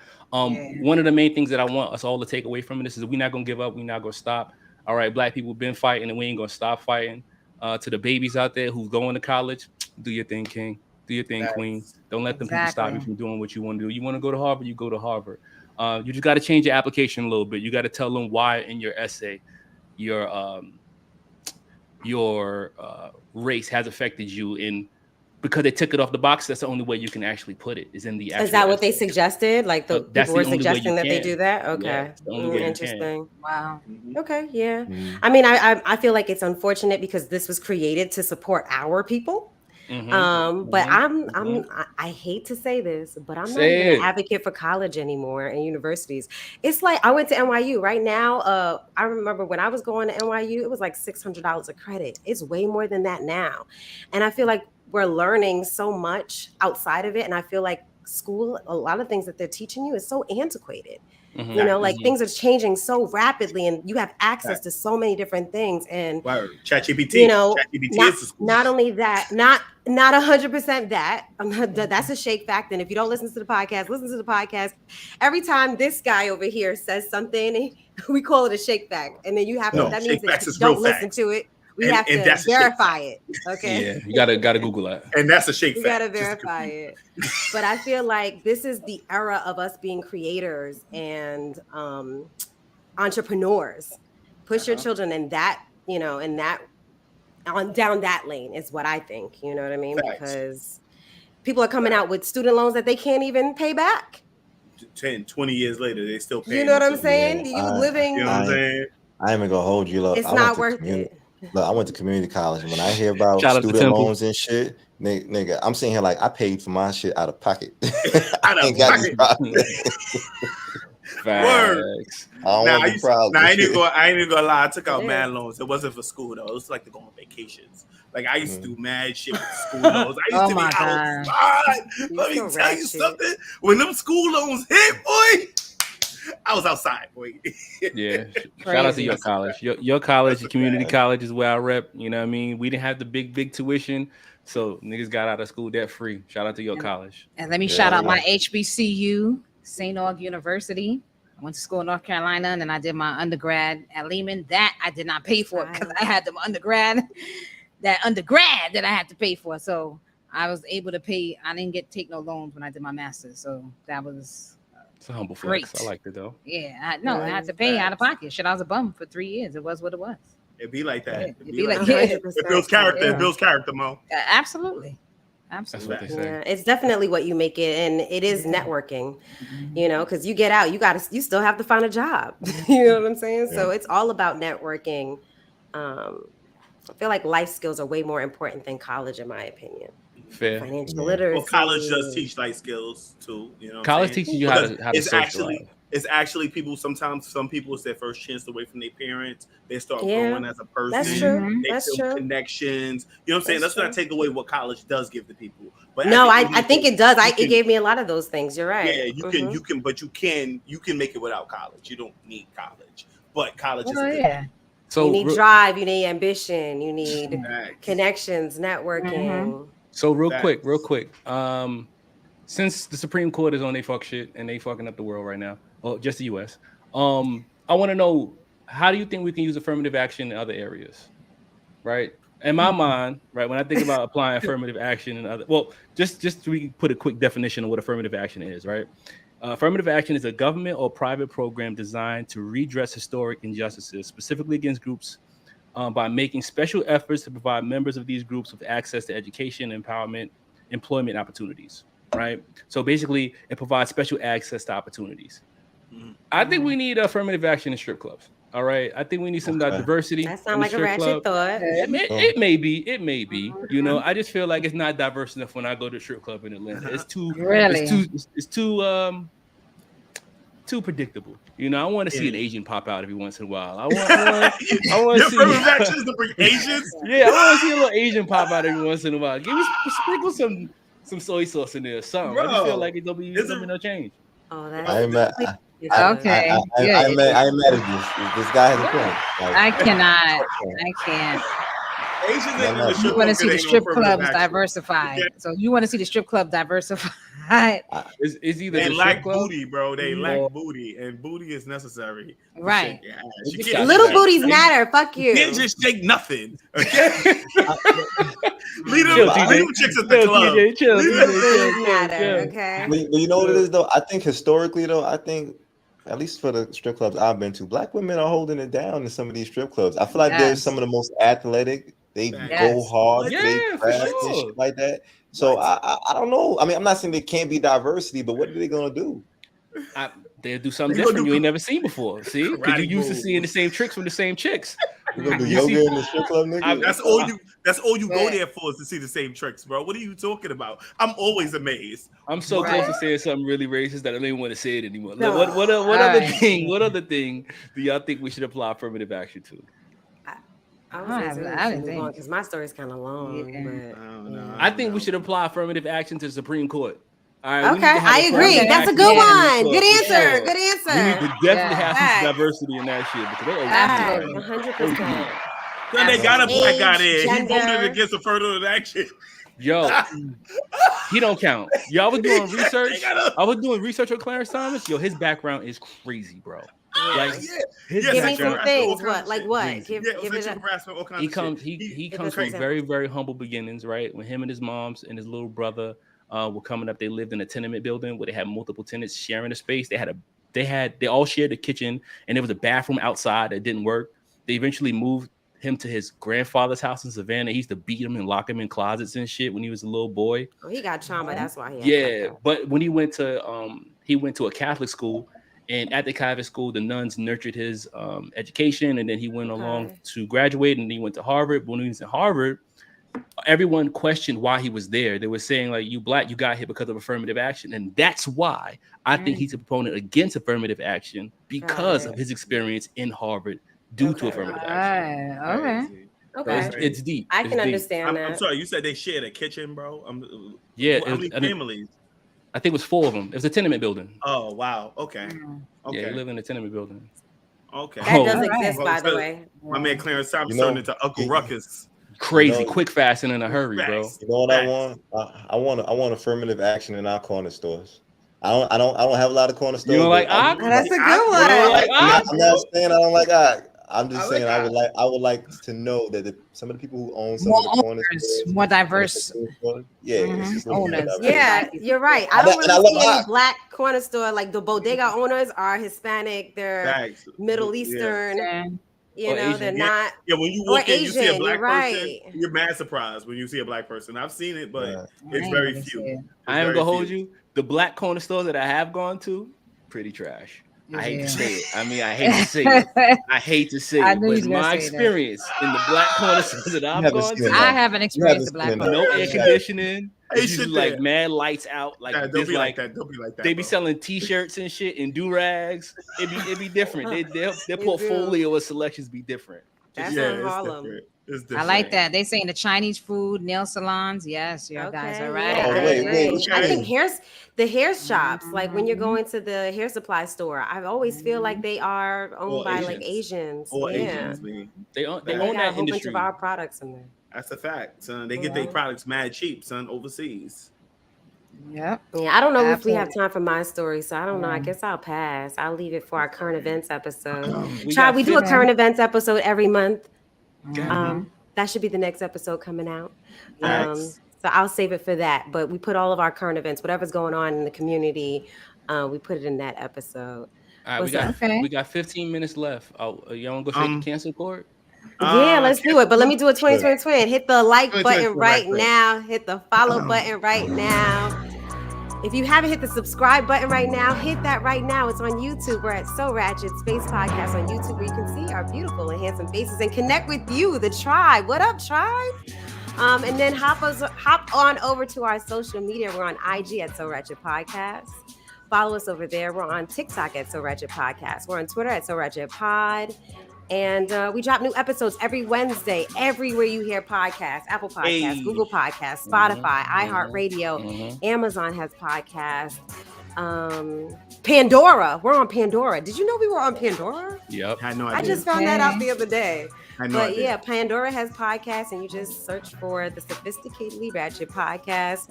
One of the main things that I want us all to take away from this is we're not going to give up. We're not going to stop. All right, Black people have been fighting and we ain't going to stop fighting. To the babies out there who's going to college, do your thing, King. Do your thing, Queen. Don't let them people stop you from doing what you want to do. You want to go to Harvard, you go to Harvard. You just got to change your application a little bit. You got to tell them why in your essay your race has affected you, and because they took it off the box, that's the only way you can actually put it is in the. Is that what they suggested? Like the people were suggesting that they do that? Okay, interesting. Wow. Okay, yeah. I mean, I feel like it's unfortunate because this was created to support our people. But I hate to say this, but I'm not even an advocate for college anymore and universities. It's like I went to NYU right now. I remember when I was going to NYU, it was like $600 a credit. It's way more than that now. And I feel like we're learning so much outside of it. And I feel like school, a lot of things that they're teaching you is so antiquated. You know, like things are changing so rapidly, and you have access to so many different things. And ChatGPT, you know, not only that, not 100% that. That's a Sheikh fact. And if you don't listen to the podcast, listen to the podcast. Every time this guy over here says something, we call it a Sheikh fact, and then you have to. That means that you don't listen to it. We have to verify it. Okay. Yeah, you gotta Google that. And that's a Sheikh fact. You gotta verify it. But I feel like this is the era of us being creators and entrepreneurs. Push your children in that, you know, in that down that lane is what I think. You know what I mean? Facts. Because people are coming out with student loans that they can't even pay back. 10, 20 years later, they still pay. You know what I'm saying? You living. You know what I'm saying? I ain't even gonna hold you up. It's not worth it. Look, I went to community college, and when I hear about student loans and shit, nigga, I'm sitting here like I paid for my shit out of pocket. I ain't got any problem. Words. I ain't even gonna lie. I took out mad loans. It wasn't for school though. It was like to go on vacations. Like I used to do mad shit with school loans. I used to be outside. Let me tell you something. When them school loans hit, boy, I was outside, boy. Yeah. Shout out to your college. Your college, your community college is where I rep. You know what I mean? We didn't have the big tuition. So niggas got out of school debt free. Shout out to your college. And let me shout out my HBCU, St. Aug University. I went to school in North Carolina, and then I did my undergrad at Lehman. That I did not pay for because I had them undergrad that I had to pay for. So I was able to pay. I didn't take no loans when I did my master's. So that was it's a humble flex. I liked it though. Yeah, I had to pay out of pocket. Shit, I was a bum for 3 years. It was what it was. It'd be like that. It be like it builds character. It builds character, Mo. Absolutely. Absolutely. That's what they say. Yeah, it's definitely what you make it, and it is networking. You know, because you get out, you still have to find a job. You know what I'm saying? So it's all about networking. I feel like life skills are way more important than college, in my opinion. Fair. Financial literacy. Well, college does teach life skills too. You know, what College I'm saying? teaches you how to it's socialize. actually people. Sometimes some people, it's their first chance away from their parents. They start Yeah, growing as a person. that's true. They That's build true. connections. You know what I'm saying? That's Let's not take away what college does give to people. But No, I think it does. It gave me a lot of those things. You're right. Yeah, you can, but you can make it without college. You don't need college, but college is a good thing. So you need drive, you need ambition, you need connections, networking. So real quick. Since the Supreme Court is on they fuck shit and they fucking up the world right now, well, just the US. I want to know, how do you think we can use affirmative action in other areas? Right? In my mind, right, when I think about applying affirmative action in other, well, just so we can put a quick definition of what affirmative action is, right? Affirmative action is a government or private program designed to redress historic injustices, specifically against groups, by making special efforts to provide members of these groups with access to education, empowerment, employment opportunities, right? So basically, it provides special access to opportunities. I think we need affirmative action in strip clubs. All right, I think we need some diversity. That sounds like a ratchet thought. It may be. You know, I just feel like it's not diverse enough when I go to a strip club in Atlanta. It's too too predictable. You know, I want to see an Asian pop out every once in a while. I want to see affirmative action is to bring Asians. Yeah, I want to see a little Asian pop out every once in a while. Sprinkle some soy sauce in there or something. Bro, I just feel like it's gonna be no change. Oh, that's I ain't mad. Okay. I ain't mad at this guy has a point. I cannot. I can't. You want to see the strip clubs diversified. So you want to see the strip club diversified. It's either they lack booty, bro. They lack booty, and booty is necessary. Right. Little booties matter. Fuck you. You can't just shake nothing. Okay. Leave them chicks at the club. Okay. But you know what it is though? I think historically though, at least for the strip clubs I've been to, black women are holding it down in some of these strip clubs. I feel like they're some of the most athletic. They go hard. They crash and shit like that. So I don't know. I mean, I'm not saying there can't be diversity, but what are they gonna do? They'll do something different you ain't never seen before. See, because you used to seeing the same tricks from the same chicks. You gonna do yoga in the strip club, nigga? That's all you go there for, is to see the same tricks, bro. What are you talking about? I'm always amazed. I'm so close to saying something really racist that I don't even want to say it anymore. No. What other thing do y'all think we should apply affirmative action to? I didn't think, because my story's kind of long. But I think we should apply affirmative action to the Supreme Court. All right, okay, I agree. That's a good one. Good answer. Good answer. We need to definitely have some diversity in that shit, because they 100%. Then they got a black guy there. He voted against affirmative action. Yo, he don't count. Yo, I was doing research. I was doing research on Clarence Thomas. Yo, his background is crazy, bro. Like, give me some things. What? Like what? Give it harassment, all kinds of shit. He comes from very, very humble beginnings, right? When him and his moms and his little brother were coming up, they lived in a tenement building where they had multiple tenants sharing a space. They all shared the kitchen, and there was a bathroom outside that didn't work. They eventually moved him to his grandfather's house in Savannah. He used to beat him and lock him in closets and shit when he was a little boy. Oh, he got trauma. That's why. But when he went to a Catholic school, and at the Catholic school, the nuns nurtured his education, and then he went along to graduate, and he went to Harvard. But when he was in Harvard, everyone questioned why he was there. They were saying, like, you black, you got here because of affirmative action. And that's why I think he's a proponent against affirmative action, because of his experience in Harvard due to affirmative action. Okay. It's deep. I can understand that. I'm sorry, you said they shared a kitchen, bro? How many families? I think it was 4 of them. It was a tenement building. Oh, wow. Okay. Yeah, they live in a tenement building. Okay. That does exist, by the way. My man Clarence Thomas turned into Uncle Ruckus. Crazy, quick, fast, and in a hurry, bro. You know what I want? I want affirmative action in our corner stores. I don't have a lot of corner stores. You don't like That's a good one. I'm not saying I don't like I'm just saying I would like to know that some of the people who own some of the corner stores, more diverse. Owners. Yeah, you're right. I don't really see any black corner store. Like the bodega owners are Hispanic. They're Middle Eastern. You know, Asian. they're not. Yeah, when you Or walk in, you see a Asian, black you're person, right. you're mad surprised when you see a black person. I've seen it, but Yeah. it's I very ain't few. really see It's I am very gonna hold few. you. The black corner stores that I have gone to, pretty trash. I hate to Yeah. say it. I mean, I hate to say it. I hate to say I it, knew you but was gonna my say that. experience in the black corner stores that I've haven't gone seen to, enough. I haven't experienced the seen black enough. no hole. air conditioning. Hey, It's usually shit like there. mad lights out. Like Nah, don't there's be like like that. Don't be like that. they be bro. selling T-shirts and shit and do rags. It be different. Their They portfolio of selections be different. That's yeah, on it's Harlem. different. It's I different. like that. They saying the Chinese food, nail salons. Yes, your guys are right. Yeah, Oh, I wait, agree. wait, I okay. think the hair shops, like when you're going to the hair supply store, I always feel like they are owned All by like Asians. Asians. All yeah. Asians, man. They own They got a that whole bunch industry. of our products in there. That's a fact, son. They get their products mad cheap, son, overseas. Yep. Yeah, I don't know if we have Absolutely. time for my story, so I don't know. I Yeah. guess I'll pass. I'll leave it for our current events episode. We Try, got we do a 50 current events episode every month. Mhm. That should be the next episode coming out. Facts. So I'll save it for that. But we put all of our current events, whatever's going on in the community, we put it in that episode. All right, What's up? Okay. we got 15 minutes left. Y'all want to go straight to cancel court? Yeah, let's do it. But let me do a 2020. Hit the like 2020 button right right quick. now. Hit the follow button right now. If you haven't hit the subscribe button right now, hit that right now. It's on YouTube. We're at SoRatchet Space Podcast on YouTube, where you can see our beautiful and handsome faces and connect with you, the tribe. What up, tribe? And then hop on over to our social media. We're on IG at SoRatchetPodcast. Follow us over there. We're on TikTok at SoRatchetPodcast. We're on Twitter at SoRatchetPod. And we drop new episodes every Wednesday, everywhere you hear podcasts, Apple Podcasts, Hey. Google Podcasts, Spotify, iHeartRadio, Amazon has podcasts, Pandora. We're on Pandora. Did you know we were on Pandora? Yep. Had no I idea. just found that out the other day. Had no But idea. yeah, Pandora has podcasts, and you just search for the Sophisticatedly Ratchet podcast.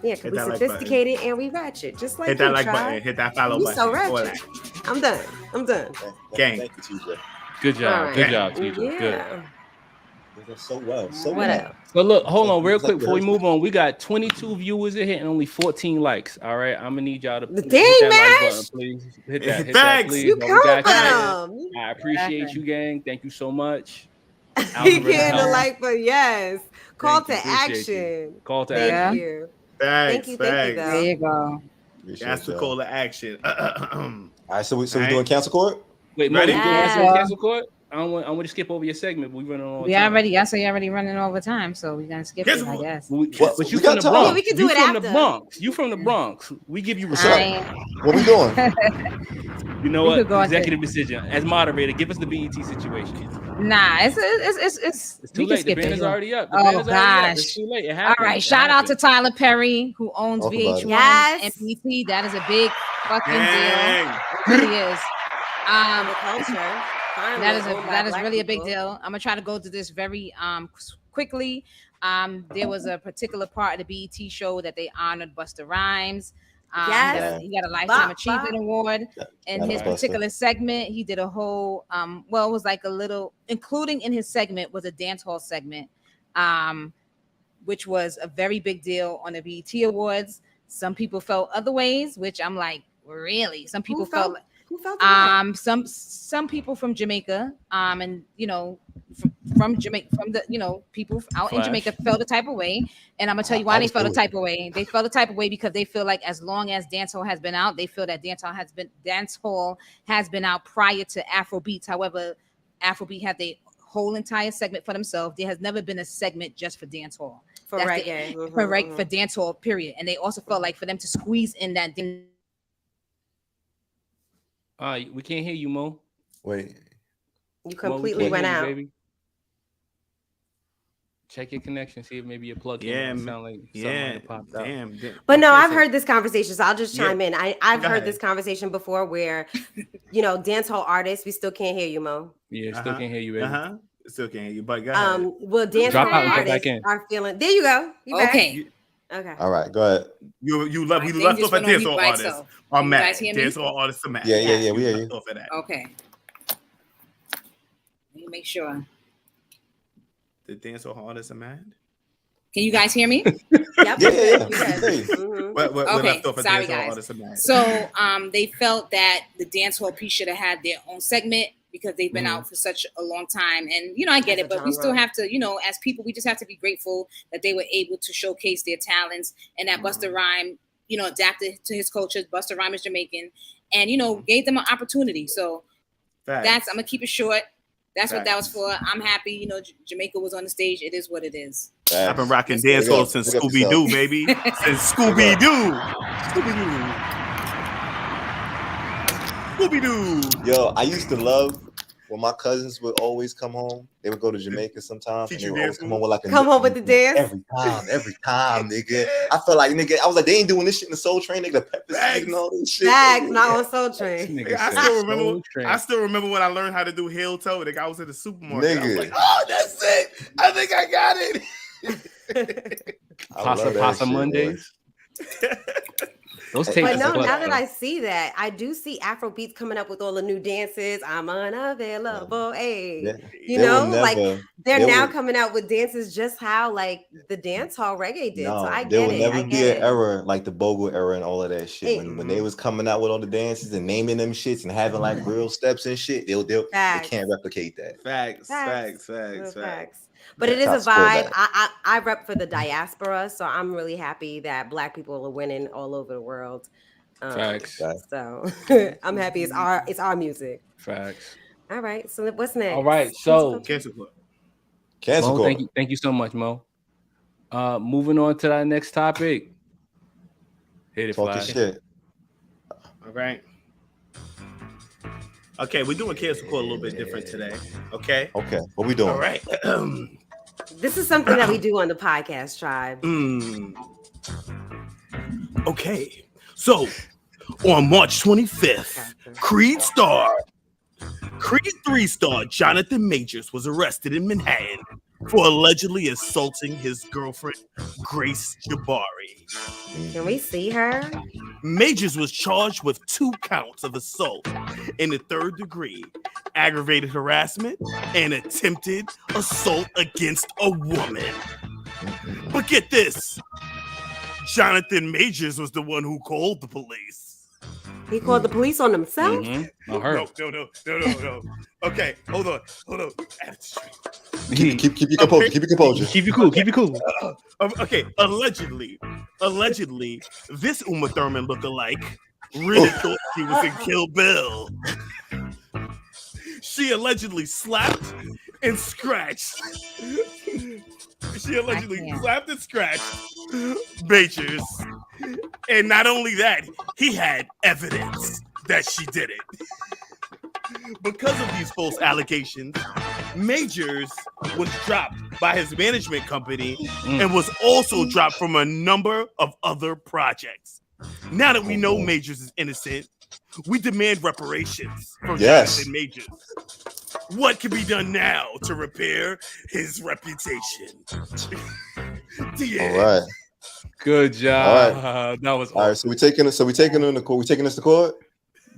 Yeah, because Hit we that like sophisticated and we ratchet, just like Hit that you, like tribe. button. Hit that follow We button. so All ratchet. that. I'm done. I'm done. Gang. Thank you, TJ. Good job. All right. Good job, TJ. Good. Yeah. You did so well. So What well. else? So look, hold on real It's like quick before we rehearsal. move on. We got 22 viewers in here and only 14 likes. All right, I'm gonna need y'all to The hit dang that like mash. button, please. Hit that, hit that, Thanks. please. You But we got come you. with them. I appreciate you, gang. Thank you so much. You Algorithm getting the help. like, but yes. Call Thank you. to Appreciate you. action. Call to Thank action. you. Thanks. Thank you, Thanks. though. There you go. Appreciate That's the y'all. call to action. All right, so we All right. doing cancel court? Wait, Mo, Ready? you doing Yeah. this on cancel court? I want to skip over your segment. We running on. We already, I say already running over time, so we're gonna skip it, I guess. What? But you We got from the time. Bronx. Yeah, we can do you it from after. the Bronx. You from the Bronx. We give you What's respect. up? What we doing? You know We what? could go into- Executive decision. As moderator, give us the BET situation. Nah, it's It's too we can late. The skip banner's it. already up. The Oh, banner's already up. It's gosh. too late. It All happened. right, It shout out to happened. Tyler Perry, who owns Talk about VH1 it. Yes. and BT. That is a big fucking Gang. deal. It really is. The culture. Finally, That is owned by that is Black really a big people. deal. I'm gonna try to go to this very quickly. There was a particular part of the BET show that they honored Busta Rhymes. Yes. He got a Lifetime Bop, Achievement bop. Award. In Shout his out Busta. particular segment, he did a whole well, it was like a little, including in his segment was a dance hall segment, which was a very big deal on the BET Awards. Some people felt other ways, which I'm like, really? Some people felt like, Who felt that? some people from Jamaica, and from Jamaica, from the people out in Flash. Jamaica felt a type of way, and I'm gonna tell you why I they was felt a cool. type of way. They felt a type of way because they feel like as long as dancehall has been out, they feel that dancehall has been out prior to Afrobeats. However, Afrobeat had their whole entire segment for themselves. There has never been a segment just for dancehall. For That's reggae. Mhm, for mhm. for dancehall, period. And they also felt like for them to squeeze in that. We can't hear you, Mo. Wait. You Mo, we completely can't went hear you, out. baby. Check your connection. See if maybe your plug in. Yeah, Sound like something Yeah. might have popped out. Damn. But no, Okay, I've so- heard this conversation, so I'll just chime in. I've Go heard ahead. this conversation before where, dance hall artists, we still can't hear you, Mo. Yeah, still can't hear you, baby. Still can't hear you, but go ahead. Well, dance Drop hall out and come back artists in. are feeling. There you go. You back? Okay. Okay. All right, go ahead. You left. We My thing left just off at went on mute dancehall by artists. itself. Are You mad. guys hear me? Dancehall artists are mad. Yeah, we hear you. Left off of that. Okay. Let me make sure. The dancehall artists are mad. Can you guys hear me? Yep. Yeah. Yes. Mhm. We're Okay, left off at sorry, dancehall guys. artists are mad. So they felt that the dancehall piece should have had their own segment. because they've been out for such a long time. And, I get it, but we still have to, as people, we just have to be grateful that they were able to showcase their talents and that Busta Rhyme, adapted to his culture. Busta Rhyme is Jamaican and, gave them an opportunity. So I'm going to keep it short. That's what that was for. I'm happy, Jamaica was on the stage. It is what it is. I've been rocking dancehall since Scooby-Doo, baby. Since Scooby-Doo. Scooby-Doo. Yo, I used to love when my cousins would always come home. They would go to Jamaica sometimes. And they would always come home with with the dance. Every time, nigga. I felt like, nigga, I was like, they ain't doing this shit in the Soul Train, nigga. Pepper Seed and all this shit. Not on Soul Train. I still remember when I learned how to do heel toe. Nigga, I was at the supermarket. I was like, oh, that's it. I think I got it. Pasta Mondays. Those tapes. But no, now that I see that, I do see Afro beats coming up with all the new dances. I'm unavailable. Hey, they're now coming out with dances just how like the dance hall reggae did. So I get it. There will never be an era like the Bogle era and all of that shit. When they was coming out with all the dances and naming them shits and having like real steps and shit, they can't replicate that. Facts. But it is a vibe. I rep for the diaspora, so I'm really happy that Black people are winning all over the world. Facts. So I'm happy it's our music. Facts. All right. So what's next? All right. So Cancel Club. Thank you so much, Mo. Moving on to our next topic. Hit it, Talk shit. All right. Okay, we're doing cancel call a little bit different today. Okay. What we doing? All right. This is something that we do on the podcast, Tribe. Okay. So, on March 25th, Creed 3 star Jonathan Majors was arrested in Manhattan for allegedly assaulting his girlfriend, Grace Jabari. Can we see her? Majors was charged with 2 counts of assault in the 3rd degree, aggravated harassment, and attempted assault against a woman. But get this, Jonathan Majors was the one who called the police. He called the police on himself? Mm-hmm. No. Okay, hold on. Keep your composure. Keep your composure. Keep you cool. Okay, allegedly, this Uma Thurman lookalike really thought she was in Kill Bill. She allegedly slapped and scratched. Majors. And not only that, he had evidence that she did it. Because of these false allegations, Majors was dropped by his management company and was also dropped from a number of other projects. Now that we know Majors is innocent, we demand reparations from Jonathan Majors. What can be done now to repair his reputation? All right. Good job. All right. That was awesome. All right. So we taking this to court.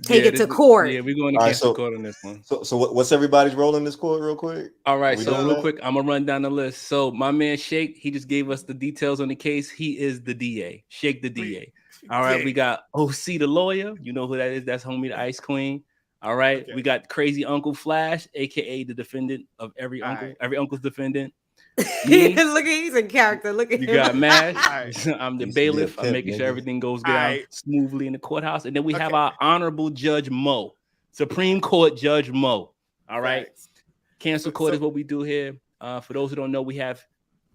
Take it to court. Yeah, we're going to cancel court on this one. So what's everybody's role in this court, real quick? All right. So real quick, I'm gonna run down the list. So my man Shake, he just gave us the details on the case. He is the DA. Shake the DA. All right. We got OC the lawyer. You know who that is? That's homie the Ice Queen. All right. We got Crazy Uncle Flash, aka the defendant of every uncle's defendant. Look at he's in character. Look at you him. got Mash. I'm the bailiff. I'm making sure everything goes down smoothly in the courthouse. And then we have our honorable Judge Mo, Supreme Court Judge Mo. All right. Cancel court is what we do here. For those who don't know, we have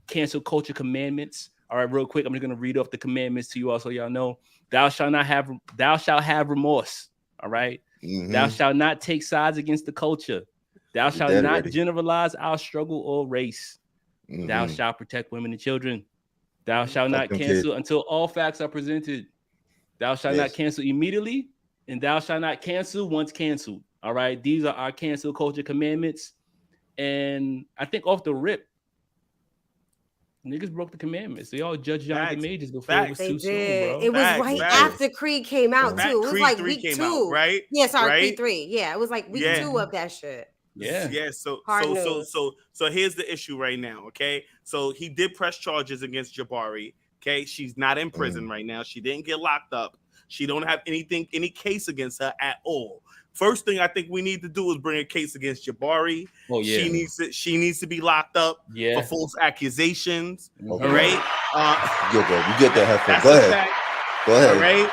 cancel culture commandments. All right, real quick, I'm just gonna read off the commandments to you all so y'all know. Thou shalt have remorse. All right. Mm-hmm. Thou shalt not take sides against the culture. Thou shalt not generalize our struggle or race. Mm-hmm. Thou shalt protect women and children. Thou shalt not cancel until all facts are presented. Thou shalt not cancel immediately, and thou shalt not cancel once canceled. All right, these are our cancel culture commandments. And I think off the rip, niggas broke the commandments. They all judged Jonathan Majors before it was too soon, bro. It was after Creed came out too. It was Creed like 3 week came 2, out, right? Yeah, sorry, Creed 3. Yeah, it was like week 2 of that shit. Yeah. So here's the issue right now. Okay. So he did press charges against Jabari. Okay. She's not in prison right now. She didn't get locked up. She don't have any case against her at all. First thing I think we need to do is bring a case against Jabari. Oh yeah, she needs to be locked up for false accusations. Okay. All right, you get that heifer. Go ahead. Go ahead. All right.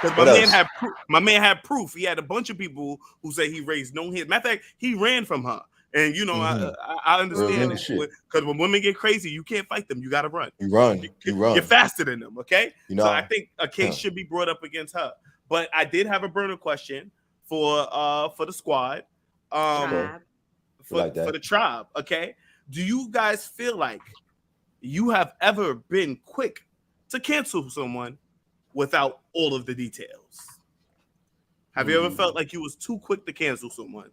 Because my man had proof. He had a bunch of people who say he raised no hands. Matter of fact, he ran from her. And you know, I understand that because when women get crazy, you can't fight them. You got to run. You run. You're faster than them. Okay. So I think a case should be brought up against her. But I did have a burner question for the squad, for the tribe. Okay. Do you guys feel like you have ever been quick to cancel someone without all of the details? Have you ever felt like you was too quick to cancel someone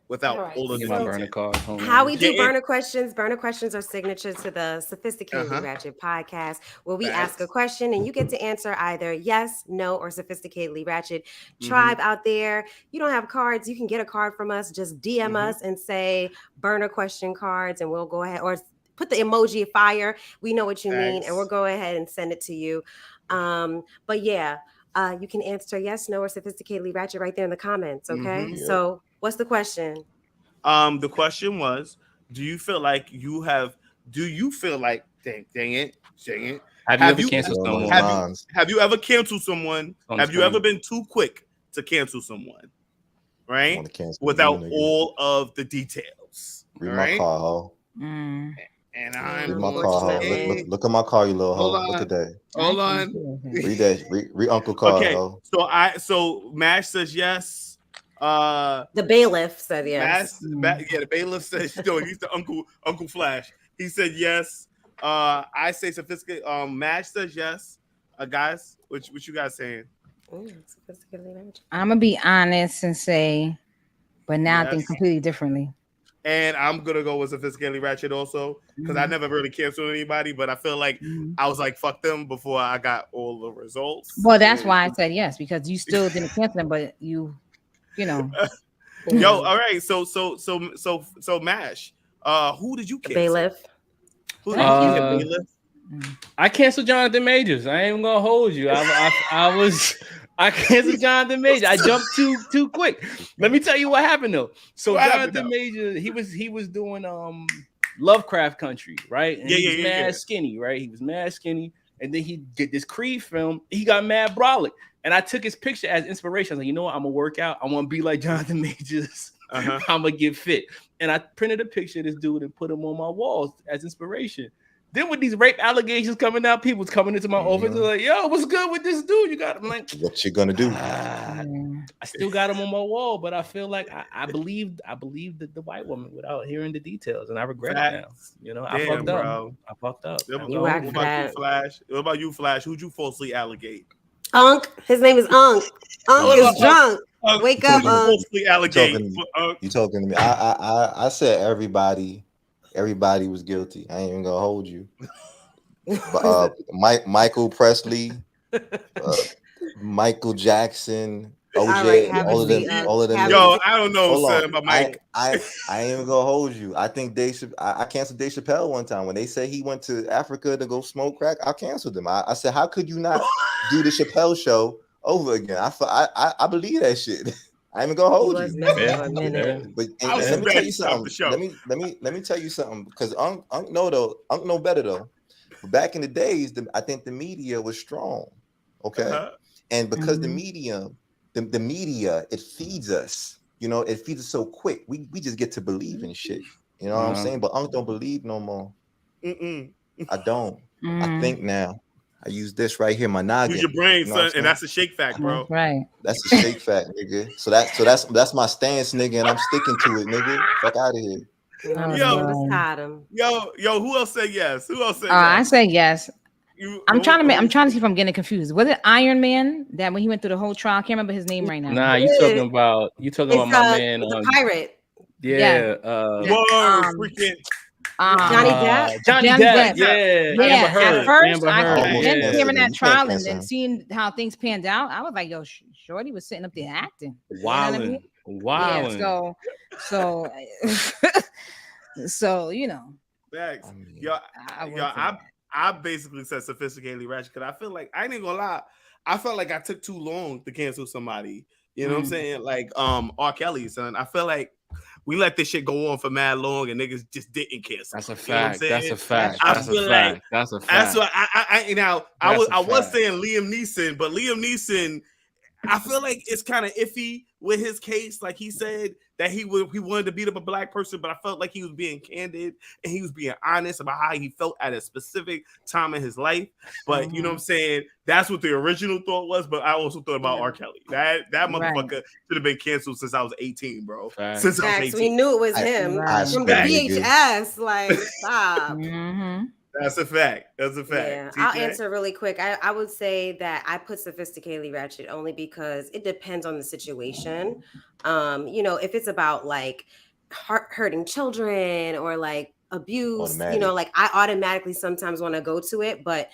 without all of the details? How we do burner questions. Burner questions are signature to the Sophisticatedly Ratchet podcast, where we ask a question and you get to answer either yes, no, or Sophisticatedly Ratchet. Tribe out there, you don't have cards, you can get a card from us. Just DM us and say burner question cards, and we'll go ahead, or put the emoji of fire. We know what you mean, and we'll go ahead and send it to you. But yeah, you can answer yes, no, or Sophisticatedly Ratchet right there in the comments. Okay. So what's the question? The question was, do you feel like dang it. Have you canceled someone? Have you ever canceled someone? Have you ever been too quick to cancel someone? Right? Without all of the details. Read my car, ho. And I'm read my car, ho. Look at my car, you little ho. Look at that. Hold on. Read that. Read Uncle Car, ho. So Mash says yes. The bailiff said yes. The bailiff says no. He's the Uncle Flash. He said yes. I say sophisticated. Mash says yes. Guys, what you guys saying? I'm gonna be honest and say, but now I think completely differently. And I'm gonna go with Sophisticatedly Ratchet also, because I never really canceled anybody, but I feel like I was like fuck them before I got all the results. Well, that's why I said yes, because you still didn't cancel them, but you know. Yo, all right. So Mash, who did you cancel? Bailiff. Who did you cancel? Bailiff? I canceled Jonathan Majors. I ain't gonna hold you. I canceled Jonathan Majors. I jumped too quick. Let me tell you what happened though. So Jonathan Majors, he was doing Lovecraft Country, right? And he was mad skinny, right? He was mad skinny, and then he did this Creed film. He got mad brolic. And I took his picture as inspiration. I was like, you know what? I'm gonna work out. I want to be like Jonathan Majors. I'm gonna get fit. And I printed a picture of this dude and put him on my walls as inspiration. Then with these rape allegations coming out, people's coming into my office. They're like, yo, what's good with this dude? You got him. Like, what you gonna do? I still got him on my wall, but I feel like I believed the white woman without hearing the details, and I regret it now. You know, I fucked up. Bro. I fucked up. What about you, Flash? What about you, Flash? Who'd you falsely allegate? Unk. His name is Unk. Unk is drunk. Wake up, Unk. You talking to me? I said everybody was guilty. I ain't even gonna hold you. But Michael Presley, Michael Jackson, OJ, all of them. Yo, I don't know, son, but Mike. I ain't even gonna hold you. I think I canceled Dave Chappelle one time when they said he went to Africa to go smoke crack. I canceled him. I said, how could you not do the Chappelle show over again? I believe that shit. I ain't even gonna hold you. But let me tell you something. Let me tell you something, because Unc know better though. Back in the days, I think the media was strong. Okay, and because the media, it feeds us. You know, it feeds us so quick. We just get to believe in shit. You know what I'm saying? But Unc don't believe no more. I don't. I think now. I use this right here, my noggin. Use your brain, son, and that's a shake fact, bro. Right. That's a shake fact, nigga. So that's my stance, nigga, and I'm sticking to it, nigga. Fuck out of here. Yo, who else said yes? Yes? I say yes. I'm trying to see if I'm getting confused. Was it Iron Man that when he went through the whole trial? I can't remember his name right now. Nah, you talking about my man, the pirate. Yeah. Freaking. Johnny Depp. Johnny Depp. Yeah. At first, then hearing that trial and then seeing how things panned out, I was like, "Yo, Shorty was sitting up there acting." Wilding. Yeah, so you know. Thanks. I basically said Sophisticatedly Ratchet because I feel like I ain't gonna lie. I felt like I took too long to cancel somebody You know what I'm saying? Like R. Kelly, son. I feel like we let this shit go on for mad long and niggas just didn't cancel. That's a You know what I'm fact. saying? That's a fact. I That's feel a fact. like That's a fact. that's what I That's a was fact. saying Liam Neeson, but Liam Neeson, I feel like it's kind of iffy with his case. Like he said that he wanted to beat up a black person, but I felt like he was being candid and he was being honest about how he felt at a specific time in his life. But you know what I'm saying? That's what the original thought was. But I also thought about R. Kelly. That motherfucker should have been canceled since I was 18, bro. Since I was 18. We knew it was him from the VHS. Like, stop. That's a fact. That's a fact. Yeah, TJ? I'll answer really quick. I would say that I put sophisticatedly ratchet only because it depends on the situation. You know, if it's about like hurting children or like abuse, you know, like I automatically sometimes want to go to it. But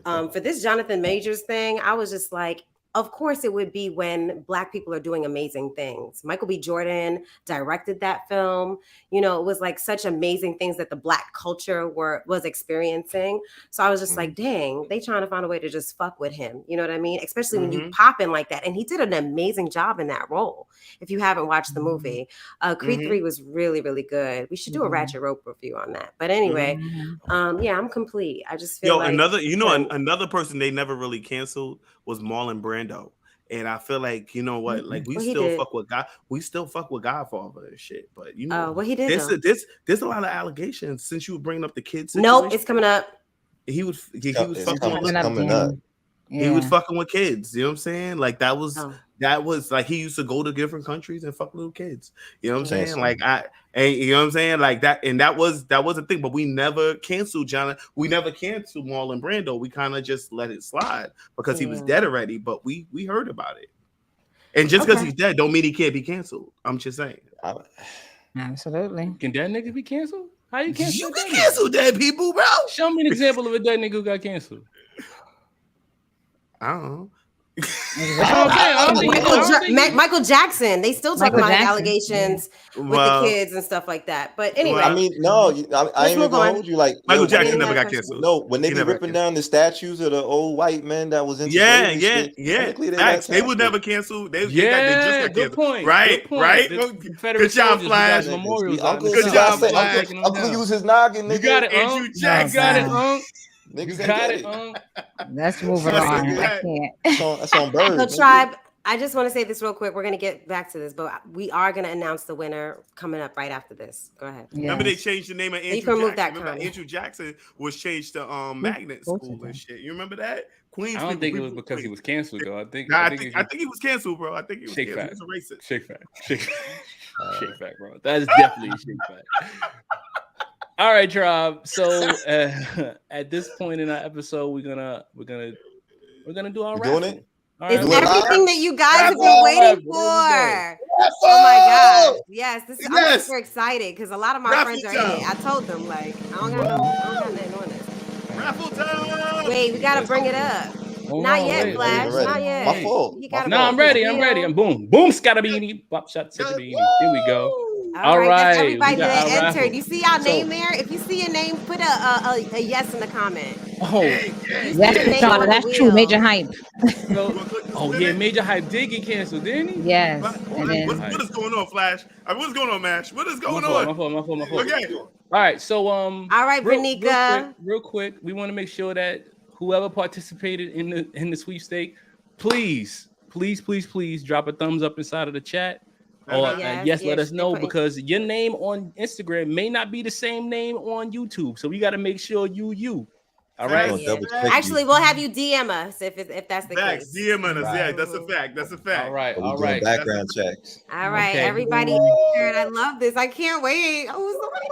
for this Jonathan Majors thing, I was just like, of course it would be when Black people are doing amazing things. Michael B. Jordan directed that film. You know, it was like such amazing things that the Black culture was experiencing. So I was just like, dang, they trying to find a way to just fuck with him. You know what I mean? Especially when you pop in like that. And he did an amazing job in that role. If you haven't watched the movie, Creed 3 was really, really good. We should do a Ratchet Rope review on that. But anyway, yeah, I'm complete. I just feel like another person they never really canceled was Marlon Brando. And I feel like, you know what, like we still fuck with God. We still fuck with Godfather and shit. But you know, what he did. There's a lot of allegations since you were bringing up the kids. Nope, it's coming up. He was fucking with kids. You know what I'm saying? Like that was like he used to go to different countries and fuck little kids. You know what I'm saying? Like you know what I'm saying? Like that, and that was a thing. But we never canceled John. We never canceled Marlon Brando. We kind of just let it slide because he was dead already. But we heard about it, and just because he's dead, don't mean he can't be canceled. I'm just saying. Absolutely. Can dead niggas be canceled? How you cancel? You can cancel dead people, bro. Show me an example of a dead nigga who got canceled. I don't know. Michael Jackson. They still talk about allegations with the kids and stuff like that. But anyway, I mean, no, I ain't even gonna hold you. Like Michael Jackson never got canceled. No, when they be ripping down the statues of the old white men that was in they would never cancel. They just got good point. Right. Good job, Flash. Good job, Flash. Uncle use his noggin. You got it, Andrew Jackson. You got it, Niggas you got it, Let's move on. I can't. That's on Bird. So Tribe, I just want to say this real quick. We're going to get back to this, but we are going to announce the winner coming up right after this. Go ahead. Yes. Remember they changed the name of Andrew Jackson? Remember Andrew Jackson was changed to Magnet School and shit. You remember that? Queens. I don't think it was because he was canceled, though. I think he was canceled, bro. I think he was canceled. He was a racist. Shake fact, bro. That is definitely a shake fact. All right, Tribe. So at this point in our episode, we're gonna do our raffle. Doing it? It's everything that you guys have been waiting for. Oh my god! Yes, I'm super excited because a lot of my friends are in it. I told them like I don't got nothing on this. Raffle time! Wait, we gotta bring it up. Not yet, Flash. Not yet. My fault. No, I'm ready. I'm boom, scattabini, bop shot, scattabini. Here we go. All right. Everybody that entered. You see our name there? If you see your name, put a yes in the comment. That's true. Major Hype. Major Hype did get canceled, didn't he? Yes. What is going on, Flash? What's going on, Mash? What is going on? My fault. Okay. All right. So all right, Bernica. Real quick, we want to make sure that whoever participated in the sweepstake, please drop a thumbs up inside of the chat. Or let us know because your name on Instagram may not be the same name on YouTube. So we got to make sure you. All right. Yeah. Actually, we'll have you DM us if that's the case. DM us. Right. Yeah, that's a fact. That's a fact. All right. Background checks. All right, everybody. I love this. I can't wait. Oh, somebody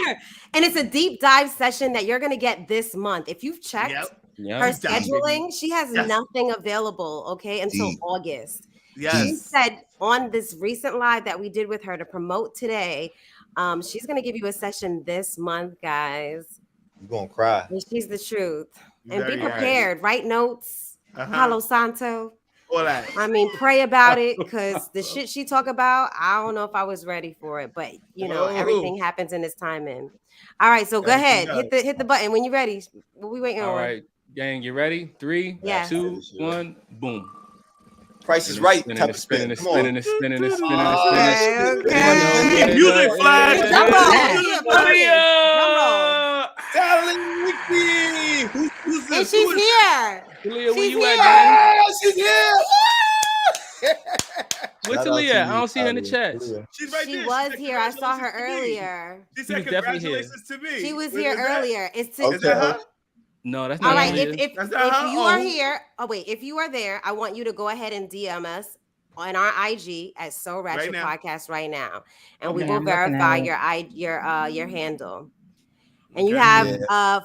there. And it's a deep dive session that you're going to get this month. If you've checked her scheduling, she has nothing available, until August. Yes. She said on this recent live that we did with her to promote today, she's going to give you a session this month, guys. You're going to cry. And she's the truth. And be prepared. Write notes. Palo Santo. All that. I mean, pray about it because the shit she talk about, I don't know if I was ready for it. But, everything happens in its timing. All right, so go ahead. Hit the button when you're ready. What we waiting on? All right, gang, you ready? 3, 2, 1, boom. Price is Right spinning, type of spin. Come on. spinning. Okay. Music flash. Drum roll. Who's And this? she's here. Talia, where She's you here. at, man? She's here. Where's Shout out Talia? to I don't see her in the Talia. chat. She's right She there. was said here. I saw her congratulations to me. earlier. She She said was definitely here. congratulations to me. She was Is here that- earlier. It's Is that her? No, that's all not right. Talia. If That's not her? you are Oh. here, if you are there, I want you to go ahead and DM us on our IG at SoRatchetPodcast right now, and we Okay, will I'm looking verify at your handle. And you Okay. have Yeah.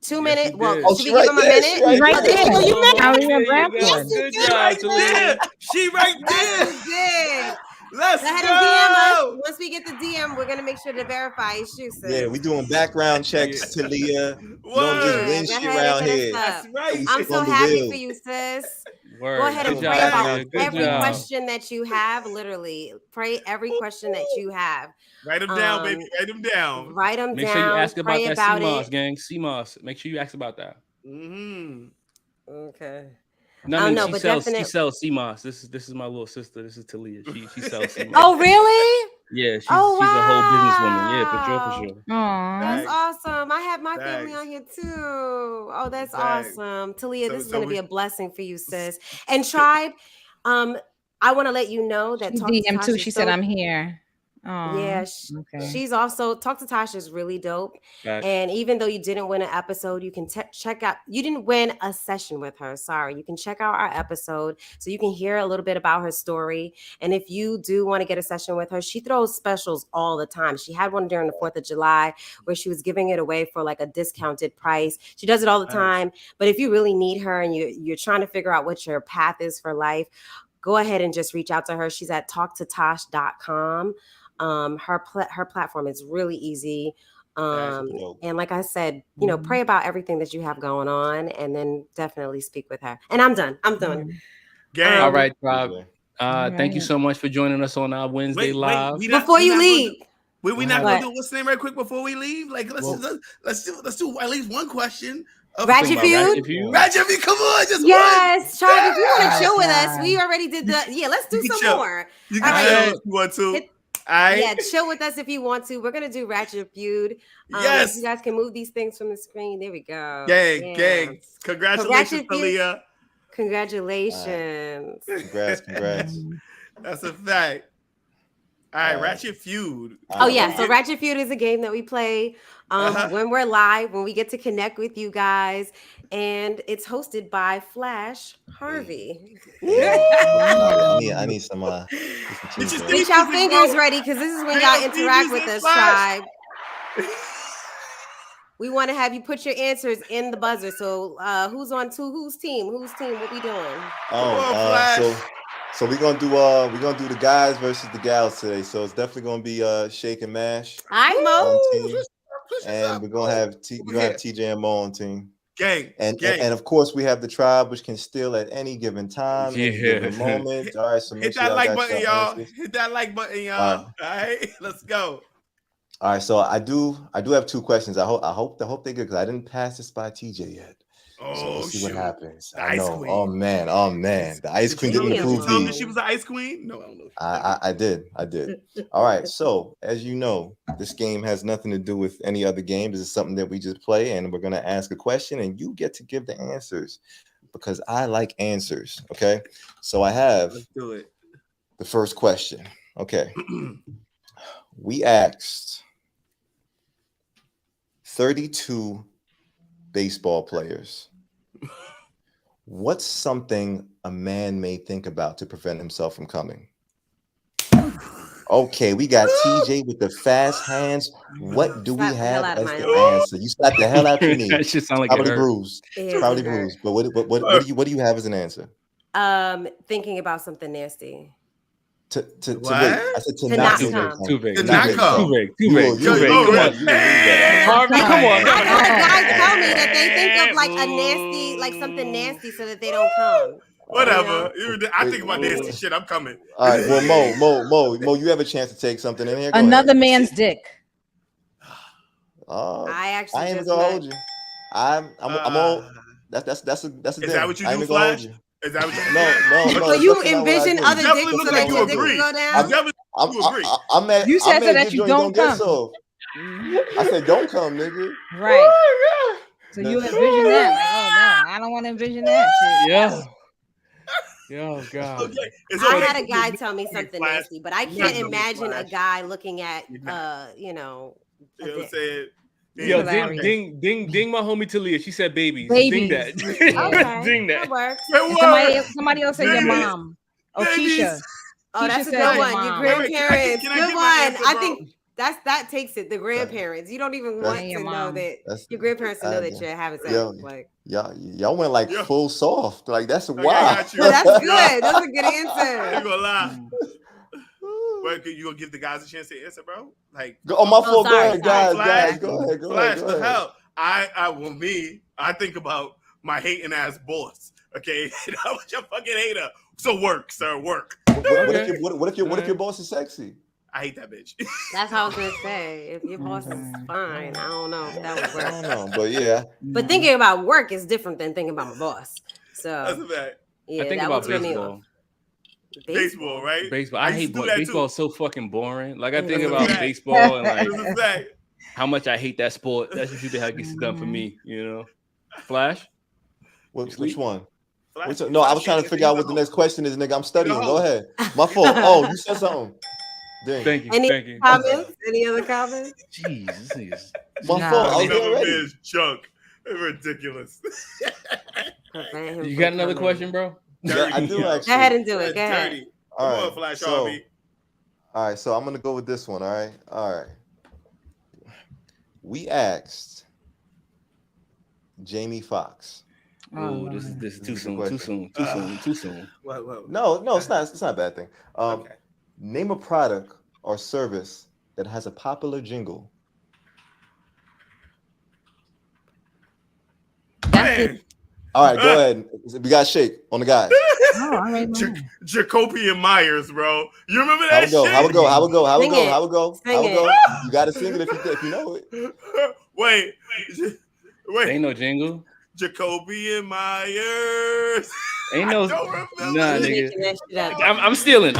2 Yes, minutes. you Well, did. Oh, should she we give right him a there. minute? She right Right there. there. Oh, you missed. Talia There you Bradford. go. Yes, you Good did. job, Right Talia. there. She right Yes, there. you did. Let's Go ahead and DM us. go. Once we get the DM, we're gonna make sure to verify it's you, sis. Yeah, we doing background checks, Talia. You don't just Word. win Go shit ahead around and hit here. us That's up. right. We I'm sit so on the happy wheel. for you, sis. Word. Go ahead Good and job, pray about Talia. Good every job. question that you have. Literally, pray every question that you have. Write them down, baby. Write them down. Write them Make down. sure you ask about Pray that about CMOS, it. gang. CMOS. Make sure you ask about that. Mm-hmm. Okay. No, I I don't mean know, she but sells definitely. CMOS. This is my little sister. This is Talia. She sells CMOS. Oh, really? Yeah, she's Oh, a whole businesswoman. Yeah, for wow. sure. Aw. That's Thanks. awesome. I have my family Thanks. on here too. Oh, that's Thanks. awesome. Talia, So- this is so going to we- be a blessing for you, sis. And Tribe, I want to let you know that She Talk to DM Tash too. is She said, so- I'm here. Aw. Yeah, Okay. she's also Talk to Tash is really dope. Facts. And even though you didn't win an episode, you can check out. You didn't win a session with her. Sorry, you can check out our episode so you can hear a little bit about her story. And if you do want to get a session with her, she throws specials all the time. She had one during the 4th of July where she was giving it away for like a discounted price. She does it all the Nice. time. But if you really need her and you're trying to figure out what your path is for life, go ahead and just reach out to her. She's at talktotash.com. Her platform is really easy. And like I said, pray about everything that you have going on and then definitely speak with her. And I'm done. Gang. All right, Rob. All Thank you right. so much for joining us on our Wednesday live. Before you leave, we not What? gonna do what's the name right quick before we leave? Like let's do at least one question. Ratchet Feud. Ratchet Feud, come on, just Yes, one. Tribe, if you want to chill with us, we already did the. Yeah, let's do You can some chill. more. You All can right. chill if you want to. Yeah, chill with us if you want to. We're gonna do Ratchet Feud. Yes. If you guys can move these things from the screen. There we go. Gang, Yeah. gang. Congratulations, Ratchet Feud. Talia. Congratulations. Congrats. That's a fact. All right, Ratchet Feud. Oh yeah, so Ratchet Feud is a game that we play when we're live, when we get to connect with you guys, and it's hosted by Flash Harvey. I need some. Get your fingers ready, because this is when y'all interact with us, Tribe. We want to have you put your answers in the buzzer. So who's on whose team? Whose team? What we doing? So we're gonna do the guys versus the gals today. So it's definitely gonna be Shake and Mash. Mo. And we're gonna have TJ and Mo on team. Gang. And of course we have the tribe, which can steal at any given time, any given moment. All right, so hit that like button, y'all. Hit that like button, y'all. All right, let's go. All right, so I do have 2 questions. I hope they're good because I didn't pass this by TJ yet. So we'll see what happens. I know. Oh man. The Ice Queen didn't approve these. She was the Ice Queen? No, I don't know. I did. All right. So as you know, this game has nothing to do with any other game. This is something that we just play, and we're gonna ask a question, and you get to give the answers because I like answers. Okay. So I have Let's do it. The first question. Okay. We asked 32 baseball players. What's something a man may think about to prevent himself from coming? Okay, we got TJ with the fast hands. What do we have as the answer? You slapped the hell out your knee. That shit sound like probably it hurt. bruised. Probably bruised. But what do you have as an answer? Thinking about something nasty. To wait. I said to not come. Too big. Too big. Harvey, come on. I know guys tell me that they think of like a nasty, like something nasty, so that they don't come. Whatever. I think about nasty shit. I'm coming. All right. Well, Mo, you have a chance to take something in here. Go Another ahead. man's dick. I ain't even gonna hold you. I'm all. That's a. Is that what you do, Flash? Is that what you No. So you that's not what I envision did. other Definitely dicks look so like that you your dick agree. can go down? You agree. I'm mad. You said I'm so mad that you joint don't get come. soft. I said don't come, nigga. Right. So you envision that? Like, oh no, I don't want to envision that shit. Yeah. Oh God. Okay. It's I okay had a for guy you tell me to something flash. nasty, but I You're can't not gonna imagine a flash. guy looking at You're not. you know, a You know what I'm dick. saying? Yo, Hilarious. ding my homie Talia. She said babies. Babies. Ding that. Yeah. Ding That that. works. And somebody else say your Babies. mom. Oh, Babies. Keisha. Oh, Keisha that's a said good your one. Your mom. Wait, wait, grandparents. can I Good get one. my answer, I bro? think that takes it. The grandparents. You don't even That's- want your to know mom. that That's your grandparents to know that you're having sex. Yo. Like, Y'all went like Yeah. full soft. Like that's Okay, wild. I got you. well, that's Yeah. good. That's a good I ain't answer. gonna lie. Wait, you gonna give the guys a chance to answer, bro? Like, Go, my fault. Go sorry, ahead, sorry. guys. Go ahead. Flash, Go the ahead. hell. I think about my hating ass boss. Okay, I'm a fucking hater. So work, sir, work. What if your boss is sexy? I hate that bitch. That's how I was gonna say. If your boss is fine, I don't know if that would I work. don't know, but yeah. But thinking about work is different than thinking about my boss. That's So a fact. yeah, I think that about would throw me baseball. off. Baseball, right? Baseball. I used hate to do that baseball. too. Is so fucking boring. Like I think That's a about fact. baseball and That's like a fact. how much I hate that sport. That's usually how it gets done for me. You know. Flash. Which one? Flash, No, I was trying to figure out what the next question is, nigga. I'm studying. Go ahead. My fault. Oh, you said something. Dang. Thank you. Any Thank you. comments? Any other comments? Jeez, this My fault. I was getting ready. Is chunk. It's ridiculous. You got another question, bro? Yeah, I do actually. Go ahead and do it. Go ahead. Dirty. All Come right, on, Flash so- RB. All right, so I'm gonna go with this one. All right. We asked Jamie Foxx. Oh, this is too soon. What? No, it's not. It's not a bad thing. Okay. Name a product or service that has a popular jingle. Man. All right, go ahead. We got shake on the guys. Oh, all right. Jacoby and Myers, bro. You remember that shit? How it go? Sing it. You gotta sing it if you know it. Wait. Ain't no jingle. Jacoby and Myers. Ain't no. I don't remember. Nah, You're nigga. making that shit up. I'm stealing.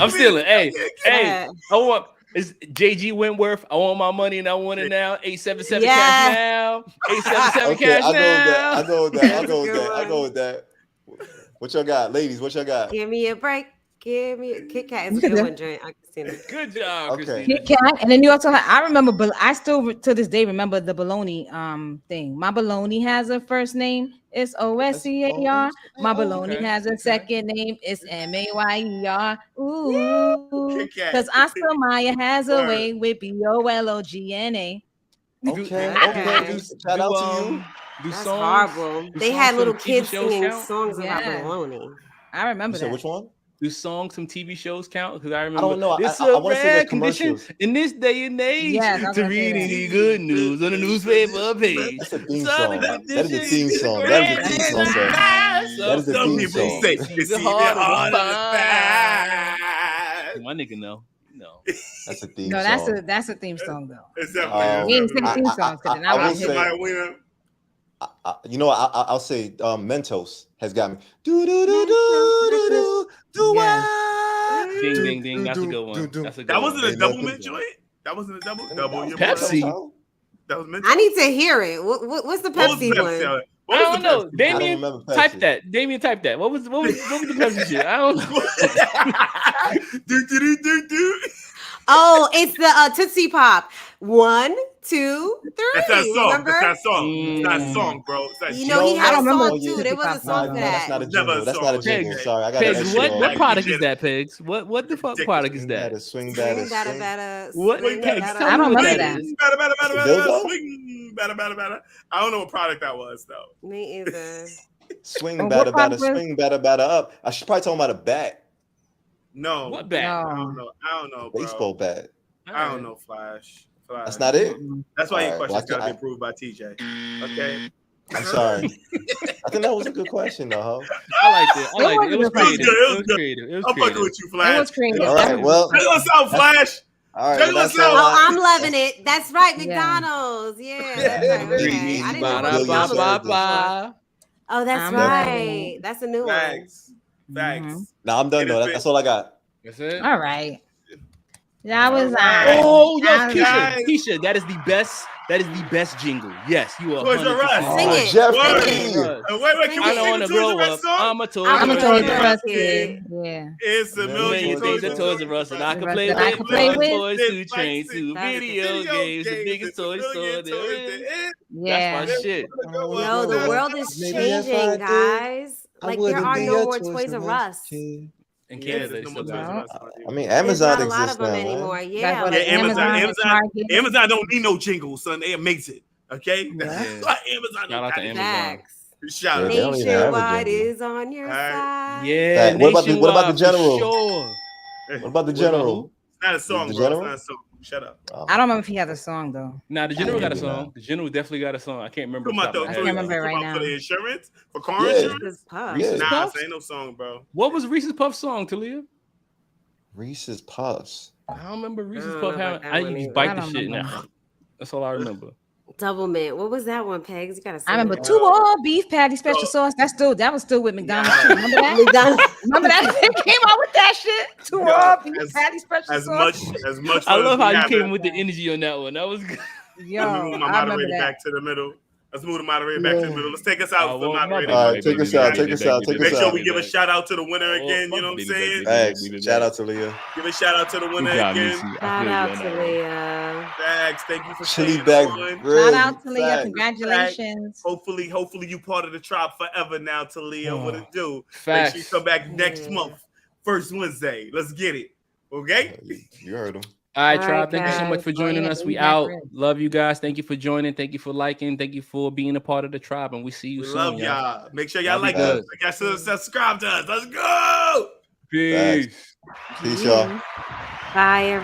Hey, Yeah. I want. It's JG Wentworth. I want my money and I want it now. 877 Yeah. cash now. 877 Okay, cash I now. go with that. What y'all got, ladies? What y'all got? Give me a break. Give me a Kit Kat. It's a good one, Joint. I can see it. Good job, Okay. Christina. Kit Kat, and then you also have, I remember, but I still to this day remember the bologna thing. My bologna has a first name, it's OSCAR. My bologna has a second name, it's MAYER. Ooh, Kit Kat. because Oscar Mayer has a Word. way with BOLOGNA. Okay. Okay. Shout out to you. Do That's songs. horrible. do They songs had from little TV kids shows singing count? songs about Yeah. baloney. I remember You said that. which one? Do songs from TV shows count? Because I remember. don't know. It's I a wanna say they're rare condition commercials. in this day and age Yes, I was to gonna say read that. any good news on the newspaper page. That's a theme It's song. a That is a condition theme to song. grant That is a theme song, the sir. rise That of is a Some theme people song. say the it's even heart of harder the to find. My nigga, no. That's a theme No, song. that's a theme song though. It's We definitely ain't sing theme songs because then I I will would say- hit. winner. You know, I'll say Mentos has got me. Do Yes. Ding, ding, ding. That's a good one. That's a good That wasn't one. a double mint joint. That wasn't a double. Your Pepsi. boy. That was mint. I need to hear it. What's the What was Pepsi Pepsi? one? What I was don't the know. Pepsi? Damien, remember Pepsi. type that. Damien, type that. What was the Pepsi shit? I don't know. Do. Oh, it's the Tootsie Pop. 1, 2, 3. That's that song. Remember? That's that song. It's that song, bro. It's that You know, he No, had I a don't remember song too. Tootsie There was a Pop. song No, for that's not a that. jingle. Never That's not a saw jingle. Pegs. Sorry, I got Pegs, extra. what Like, product you is that, Pegs? What the fuck product is that? Swing Swing, batter, batter, swing. batter. What? swing, Pegs, batter. tell I me don't what remember that that. is. Batter, Dildo? swing, batter. I don't know what product that was though. Me either. Swing What batter, product was- swing batter up. I should probably talk about a bat, No. What bat? I don't know, bro. baseball bat. I don't know, Flash. That's not it. That's why your All right, question's well, got to be approved by TJ. Okay. I'm sorry. I think that was a good question, though. Ho. I liked it. It was It was creative. good. It was creative. It was I'm fucking creative. with you, It Flash. was creative. All right, well, Check us out, Flash. all right. Check Well, that's us out. all Oh, I- I'm loving it. That's right, Yeah. McDonald's. Yeah, that's right. Okay. I didn't know what Billion McDonald's was. service. Oh, that's I'm right. loving it. That's a new one. Thanks. Facts. Nah, I'm done though. That's all I got. That's it. All right. That was Oh, yo, Keisha. Keisha, that is the best. That is the best jingle. Yes, you are. Toys R Us. Sing it. Jeffrey. Wait, can we sing the Toys R Us song? I'm a Toys I'm a R Us Toys R Us kid. Yeah. It's a million things of Toys R Us, and I can play I can play with with. toys to train to video games, the biggest toy store there is. Yeah. That's my shit. No, the world is changing, guys. Like there are no more Toys R Us. In Canada, they still got it. I mean, There's Amazon not a lot exists of them now, anymore. man. Yeah, Like, like Amazon don't need no jingles, son. They amazing. Okay, that's why Amazon. Shout out to Amazon. facts. Shout out. They don't even have a Nationwide jingle. is on your side. Yeah. What about the Nationwide, general? for Sure. What about the general? It's not a song, The bro. General? It's not a song. Shut up. I don't remember if he had a song though. Nah, the general got a Maybe song. not. The general definitely got a song. I can't remember. Come on, though. I can't remember it right For now. the insurance, for car Yeah. insurance. Reese's Puffs. Yeah. Nah, Puffs? this ain't no song, bro. What was Reese's Puff song, Talia? Reese's Puffs. I don't remember Reese's I don't Puff know having. about that I one used to either. bite I the don't shit remember. now. That's all I remember. Double mint. What was that one, Pegs? You gotta say I remember that. 2 all beef patty special sauce. That was still with McDonald's too. Remember that? McDonald's. Remember that? They came out with that shit. 2 all beef patty special As sauce. much. I love how you have came it. with the energy on that one. That was good. Yo, Let me move my I remember moderator that. back to the middle. Let's move the moderator back to the middle. Let's take us out for moderator. All right, take us out. Take us out. Take Make us sure out. we give a shout out to the winner again. You know what I'm saying? Thanks. Shout out to Leah. Give a shout out to the winner again. Shout out to Leah. Thanks. Thank you for Chili staying bag on. grill. Shout out to Leah. Facts. Congratulations. Hopefully you part of the tribe forever now, Talia. What it do? Facts. Make sure you come back next month, first Wednesday. Let's get it. Okay? You heard him. All right, All tribe. right, Thank you so much guys. for joining us. We out. Love you guys. Thank you for joining. Thank you for liking. Thank you for being a part of the tribe. And we see you We soon. love y'all. Make sure y'all Y'all be like good. us. Like subscribe to us. Let's go. Peace. Peace, y'all. Bye, everyone.